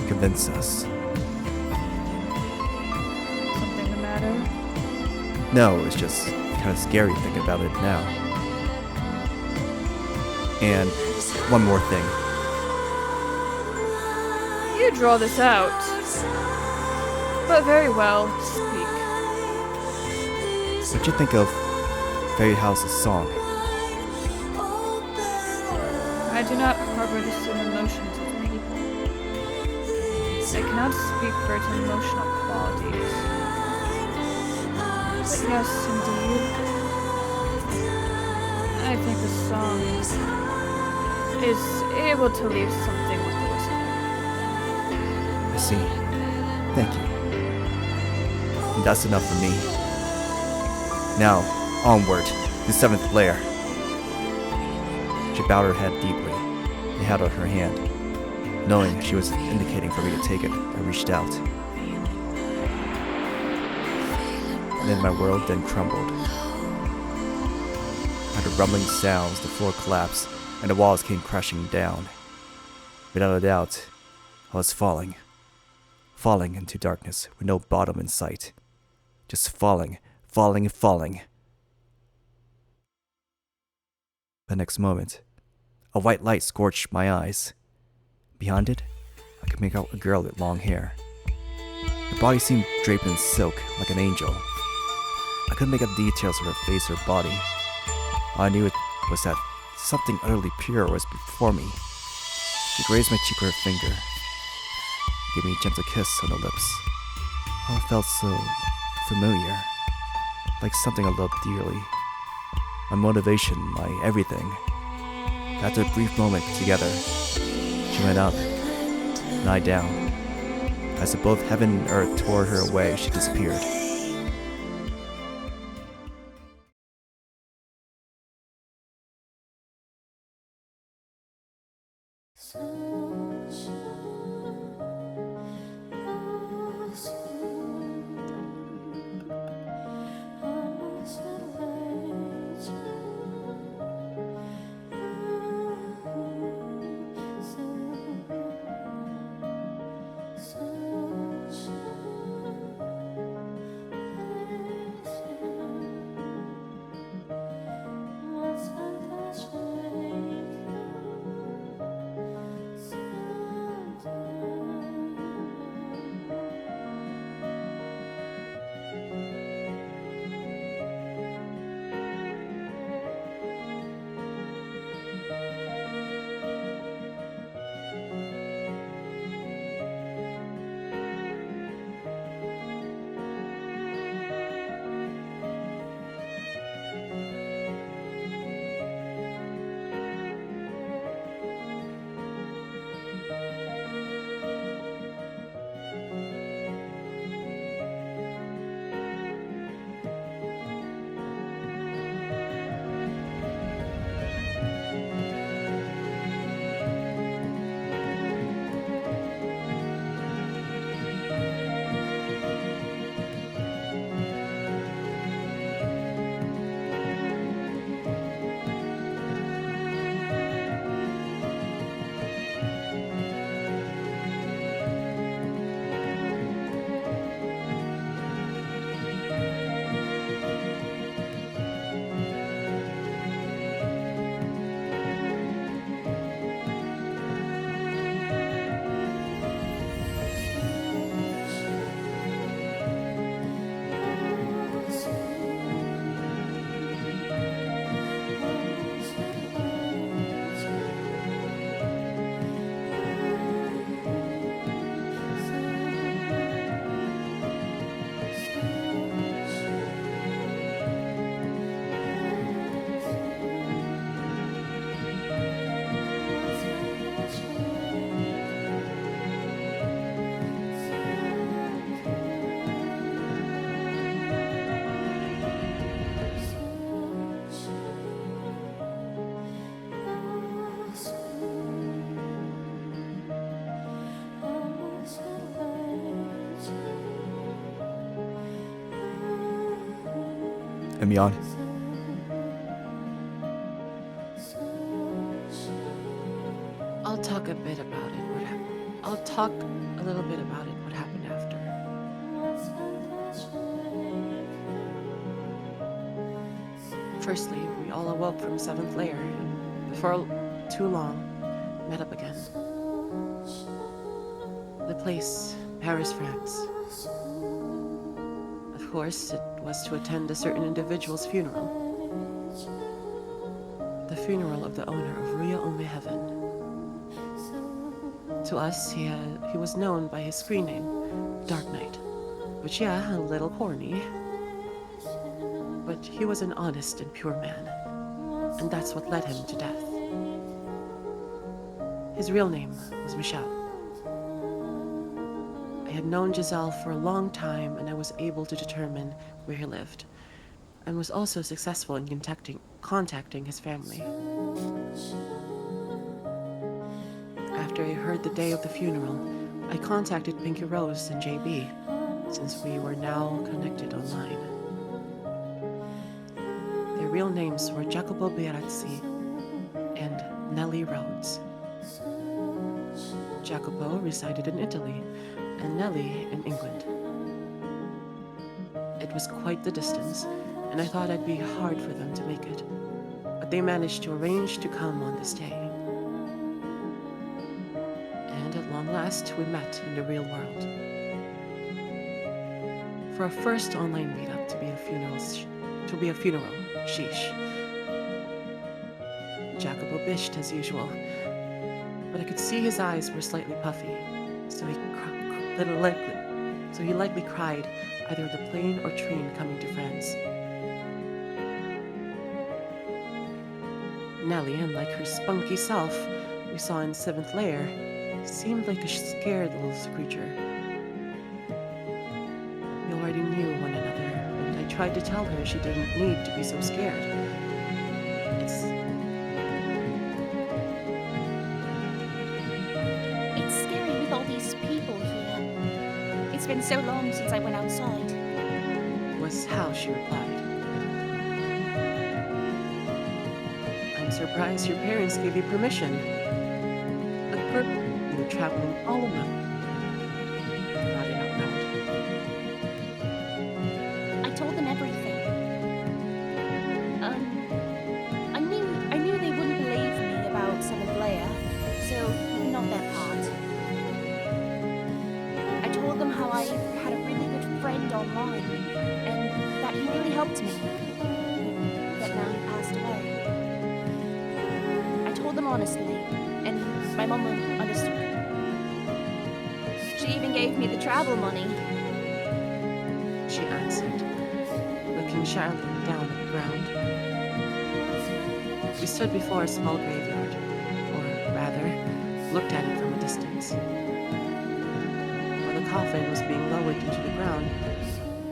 Convince us. Something the matter? No, it's just kind of scary thinking about it now. And one more thing. You draw this out. But very well, speak. What'd you think of Fairy House's song? I do not harbor the same emotions as people. I cannot speak for its emotional qualities. But yes, indeed. I think the song is able to leave something with the listener. I see. Thank you. And that's enough for me. Now, onward, to 7th Lair. She bowed her head deeply and held out her hand. Knowing she was indicating for me to take it, I reached out. And then my world then crumbled. After rumbling sounds, the floor collapsed and the walls came crashing down. Without a doubt, I was falling. Falling into darkness with no bottom in sight. Just falling, falling, falling. The next moment, a white light scorched my eyes. Beyond it, I could make out a girl with long hair. Her body seemed draped in silk like an angel. I couldn't make out details of her face or body. All I knew was that something utterly pure was before me. She grazed my cheek with her finger, gave me a gentle kiss on the lips. Oh, it felt so familiar, like something I loved dearly. My motivation, my everything. After a brief moment together, she went up, and I down. As if both heaven and earth tore her away, she disappeared. Imeon. I'll talk a bit about it. I'll talk a little bit about it. What happened after? Firstly, we all awoke from 7th Lair, and before too long, met up again. The place, Paris, France. Of course, it was to attend a certain individual's funeral. The funeral of the owner of Ria Ome Heaven. To us, he was known by his screen name, Dark Knight. Which, yeah, a little corny. But he was an honest and pure man, and that's what led him to death. His real name was Michel. I had known Giselle for a long time, and I was able to determine where he lived, and was also successful in contacting his family. After I heard the day of the funeral, I contacted Pinky Rose and JB, since we were now connected online. Their real names were Jacopo Berazzi and Nellie Rhodes. Jacopo resided in Italy, and Nellie in England. It was quite the distance, and I thought it'd be hard for them to make it, but they managed to arrange to come on this day. And at long last, we met in the real world. For our first online meetup to be a funeral, sheesh. Jacopo bished as usual, but I could see his eyes were slightly puffy, so he likely cried either the plane or train coming to France. Nellie, unlike her spunky self we saw in 7th Lair, seemed like a scared little creature. We already knew one another, and I tried to tell her she didn't need to be so scared. It's scary with all these people here. It's been so long since I went outside. Was how she replied. I'm surprised your parents gave you permission. You're traveling all alone. Not it out loud. I told them everything. I knew they wouldn't believe me about 7th Lair, so not that part. I told them how I had a really good friend online, and that he really helped me. But now he passed away. I told them honestly, and my mom understood. She even gave me the travel money. She answered, looking shyly down at the ground. We stood before a small graveyard, or rather, looked at it from a distance. While the coffin was being lowered into the ground,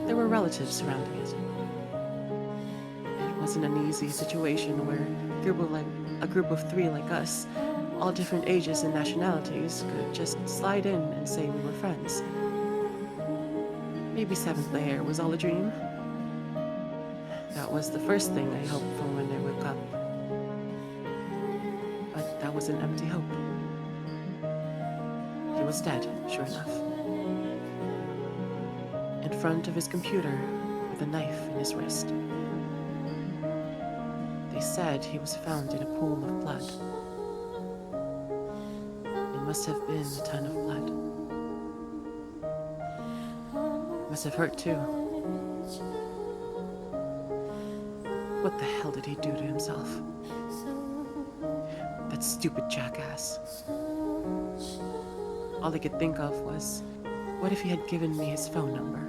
there were relatives surrounding it. It wasn't an easy situation where a group of 3 like us, all different ages and nationalities, could just slide in and say we were friends. Maybe 7th Lair was all a dream. That was the first thing I hoped for when I woke up. But that was an empty hope. He was dead, sure enough. In front of his computer, with a knife in his wrist. They said he was found in a pool of blood. Must have been a ton of blood. Must have hurt too. What the hell did he do to himself? That stupid jackass. All I could think of was, what if he had given me his phone number?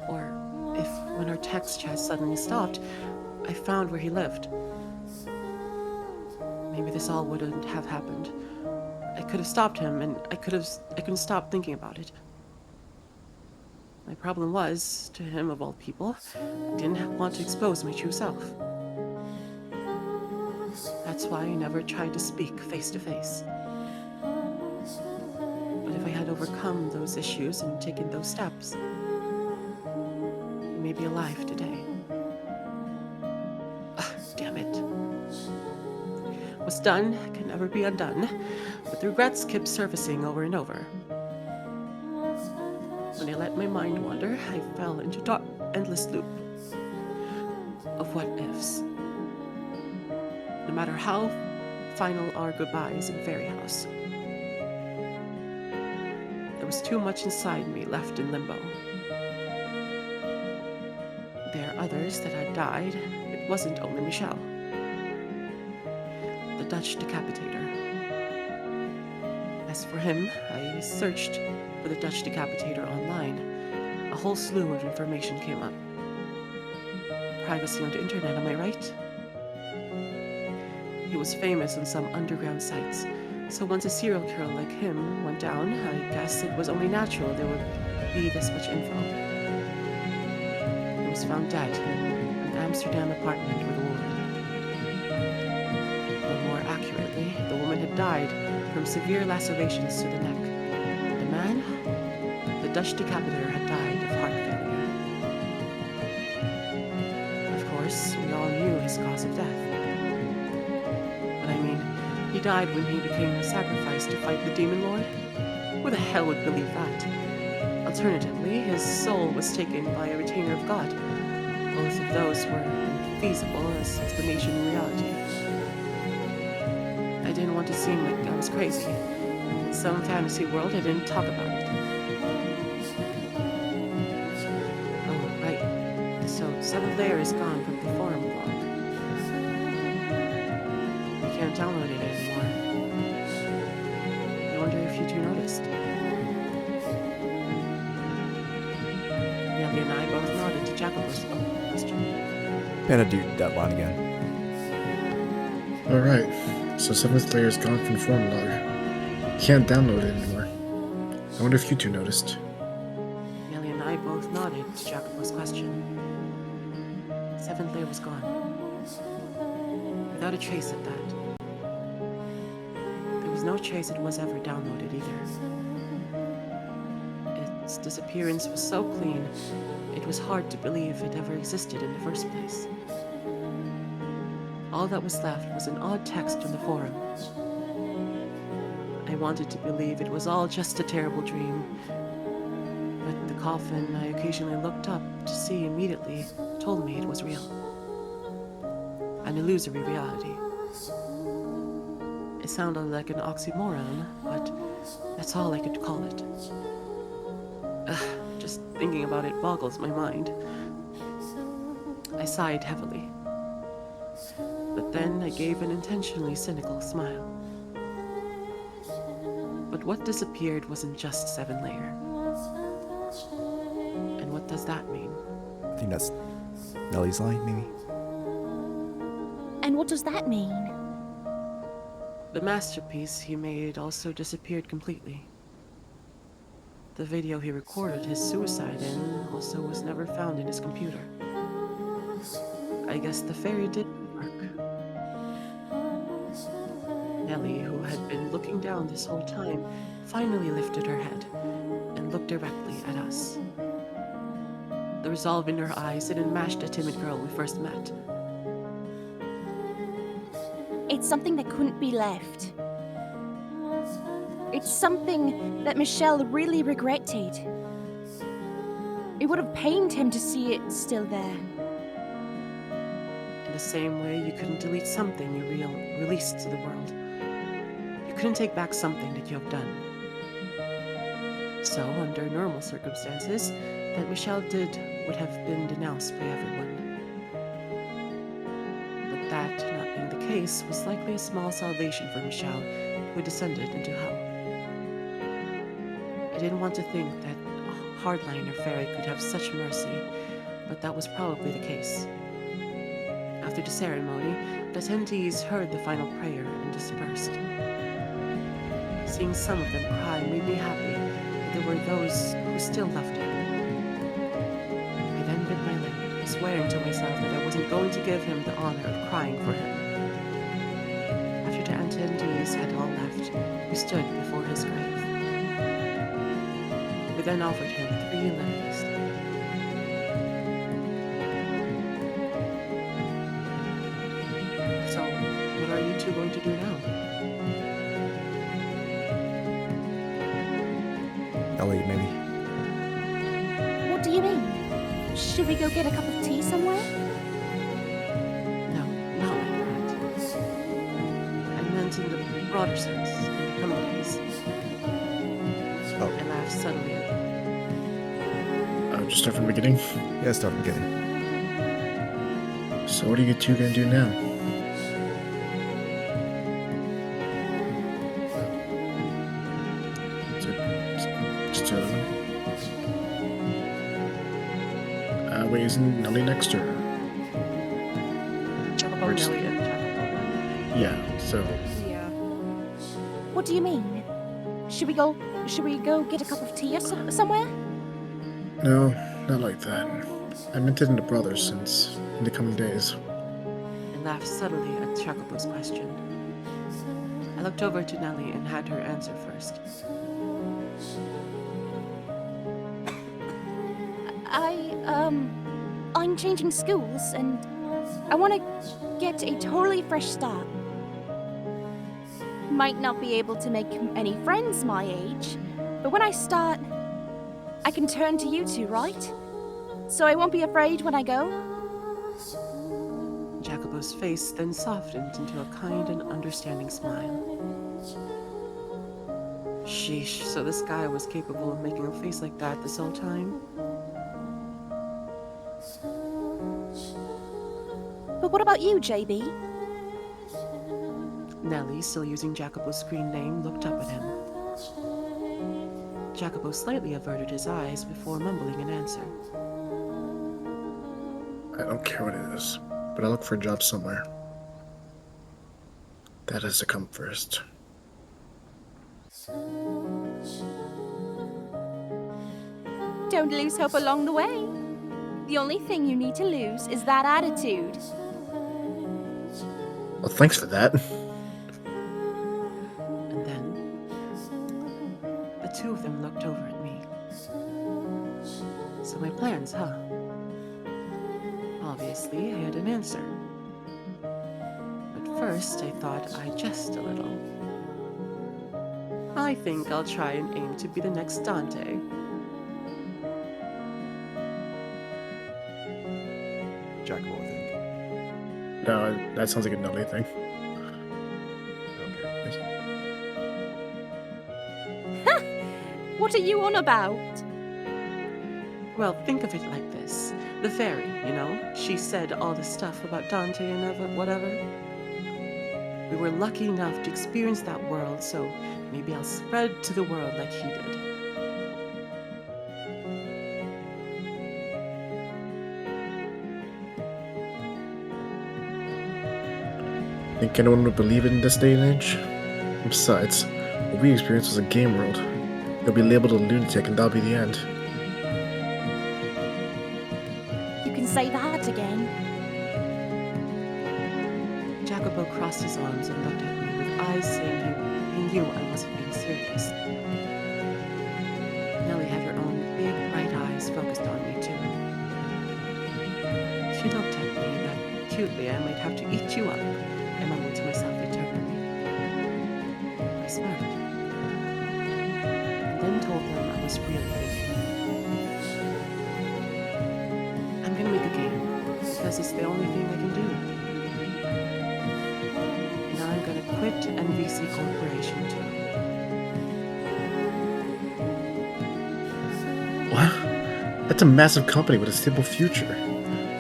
Or if, when our text chat suddenly stopped, I found where he lived. Maybe this all wouldn't have happened. I could have stopped him, and I couldn't stop thinking about it. My problem was, to him of all people, I didn't want to expose my true self. That's why I never tried to speak face to face. But if I had overcome those issues and taken those steps, he may be alive today. Damn it. What's done can never be undone, but the regrets kept surfacing over and over. When I let my mind wander, I fell into dark, endless loop of what ifs. No matter how final our goodbyes in Fairy House, there was too much inside me left in limbo. There are others that had died. It wasn't only Michelle. The Dutch decapitator. As for him, I searched for the Dutch decapitator online. A whole slew of information came up. Privacy on the internet, am I right? He was famous on some underground sites, so once a serial killer like him went down, I guess it was only natural there would be this much info. He was found dead in an Amsterdam apartment with a woman. Or more accurately, the woman had died from severe lacerations to the neck. The man, the Dutch decapitator, had died of heart failure. Of course, we all knew his cause of death. But I mean, he died when he became a sacrifice to fight the demon lord? Who the hell would believe that? Alternatively, his soul was taken by a retainer of God. Both of those were infeasible as explanation in reality. I didn't want to seem like I was crazy. In some fantasy world, I didn't talk about it. Oh, right. So, 7th Lair is gone from the forum blog. You can't download it anymore. I wonder if you two noticed. Nellie and I both nodded to Jacobo's question. Gonna do that line again. Alright, so 7th Lair is gone from forum log. Can't download it anymore. I wonder if you two noticed. Nellie and I both nodded to Jacobo's question. 7th Lair was gone. Without a trace of that. There was no trace it was ever downloaded either. Its disappearance was so clean, it was hard to believe it ever existed in the first place. All that was left was an odd text on the forum. I wanted to believe it was all just a terrible dream, but the coffin I occasionally looked up to see immediately told me it was real. An illusory reality. It sounded like an oxymoron, but that's all I could call it. Just thinking about it boggles my mind. I sighed heavily. But then I gave an intentionally cynical smile. But what disappeared wasn't just 7 Lair. And what does that mean? I think that's Nellie's line, maybe? And what does that mean? The masterpiece he made also disappeared completely. The video he recorded his suicide in also was never found in his computer. I guess the fairy did work. Nellie, who had been looking down this whole time, finally lifted her head and looked directly at us. The resolve in her eyes didn't match the timid girl we first met. It's something that couldn't be left. It's something that Michelle really regretted. It would have pained him to see it still there. In the same way you couldn't delete something you released to the world. You couldn't take back something that you have done. So, under normal circumstances, that Michelle did would have been denounced by everyone. But that not being the case was likely a small salvation for Michelle, who descended into hell. I didn't want to think that a hardliner fairy could have such mercy, but that was probably the case. After the ceremony, the attendees heard the final prayer and dispersed. Seeing some of them cry made me happy that there were those who still loved him. I then bit my lip, swearing to myself that I wasn't going to give him the honor of crying for him. After the attendees had all left, we stood before his grave. We then offered him 3 lilies. Nellie, maybe. What do you mean? Should we go get a cup of tea somewhere? No, not like that. I meant in the broader sense, in the coming days. Oh. I laughed subtly at Just start from the beginning. Yeah, start from the beginning. So what are you two gonna do now? Just wait, isn't Nellie next or? Chocobo, We're just- Nellie, and Chocobo. Yeah. So Yeah. What do you mean? Should we go get a cup of tea or somewhere? no, not like that. I meant it in the brothers sense. In the coming days. And laughed subtly at Chocobo's question. I looked over to Nellie and had her answer first. I'm changing schools and I want to get a totally fresh start. Might not be able to make any friends my age, but when I start, I can turn to you two, right? So I won't be afraid when I go? Jacobo's face then softened into a kind and understanding smile. Sheesh, so this guy was capable of making a face like that this whole time? But what about you, JB? Nellie, still using Jacobo's screen name, looked up at him. Jacobo slightly averted his eyes before mumbling an answer. I don't care what it is, but I'll look for a job somewhere. That has to come first. Don't lose hope along the way. The only thing you need to lose is that attitude. Well, thanks for that. And then, the two of them looked over at me. So my plans, huh? Obviously, I had an answer. But first, I thought I'd jest a little. I think I'll try and aim to be the next Dante. Jacobo, I think. No, that sounds like a Nelly thing. What are you on about? Well, think of it like this. The fairy, you know? She said all the stuff about Dante and whatever. We were lucky enough to experience that world, so maybe I'll spread to the world like he did. Think anyone would believe it in this day and age? Besides, what we experienced was a game world. They'll be labeled a lunatic and that'll be the end. You can say that again. Jacobo crossed his arms and looked at me with eyes saying he knew I wasn't being serious. Nellie had her own big, bright eyes focused on me, too. She looked at me that cutely I might have to eat you up, I mumbled to myself eternally. I smiled. And then told them I was really thinking. I'm gonna make a game, because it's the only thing I can do. And I'm gonna quit NVC Corporation too. What? That's a massive company with a stable future.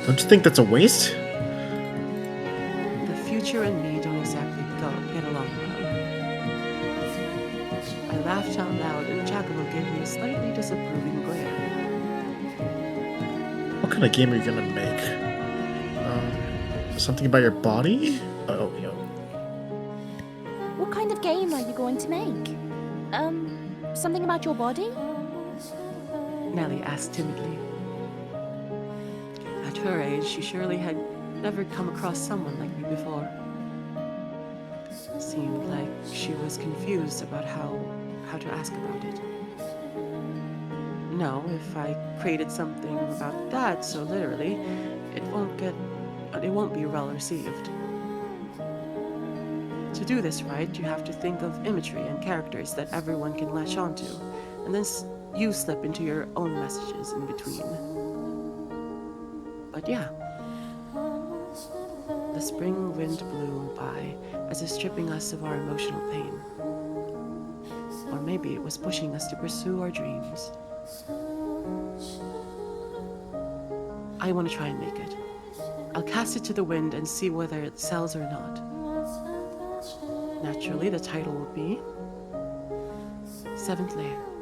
Don't you think that's a waste? The future and me don't exactly get along well. I laughed out loud and Jacobo gave me a slightly disapproving glare. What kind of game are you gonna make? Something about your body? Oh, yo. What kind of game are you going to make? Something about your body? Nellie asked timidly. At her age, she surely had never come across someone like me before. Seemed like she was confused about how to ask about it. No, if I created something about that so literally, it won't be well received. To do this right, you have to think of imagery and characters that everyone can latch onto, and then you slip into your own messages in between. But yeah, the spring wind blew by as if stripping us of our emotional pain. Or maybe it was pushing us to pursue our dreams. I want to try and make it. I'll cast it to the wind and see whether it sells or not. Naturally, the title will be Seventh Lair.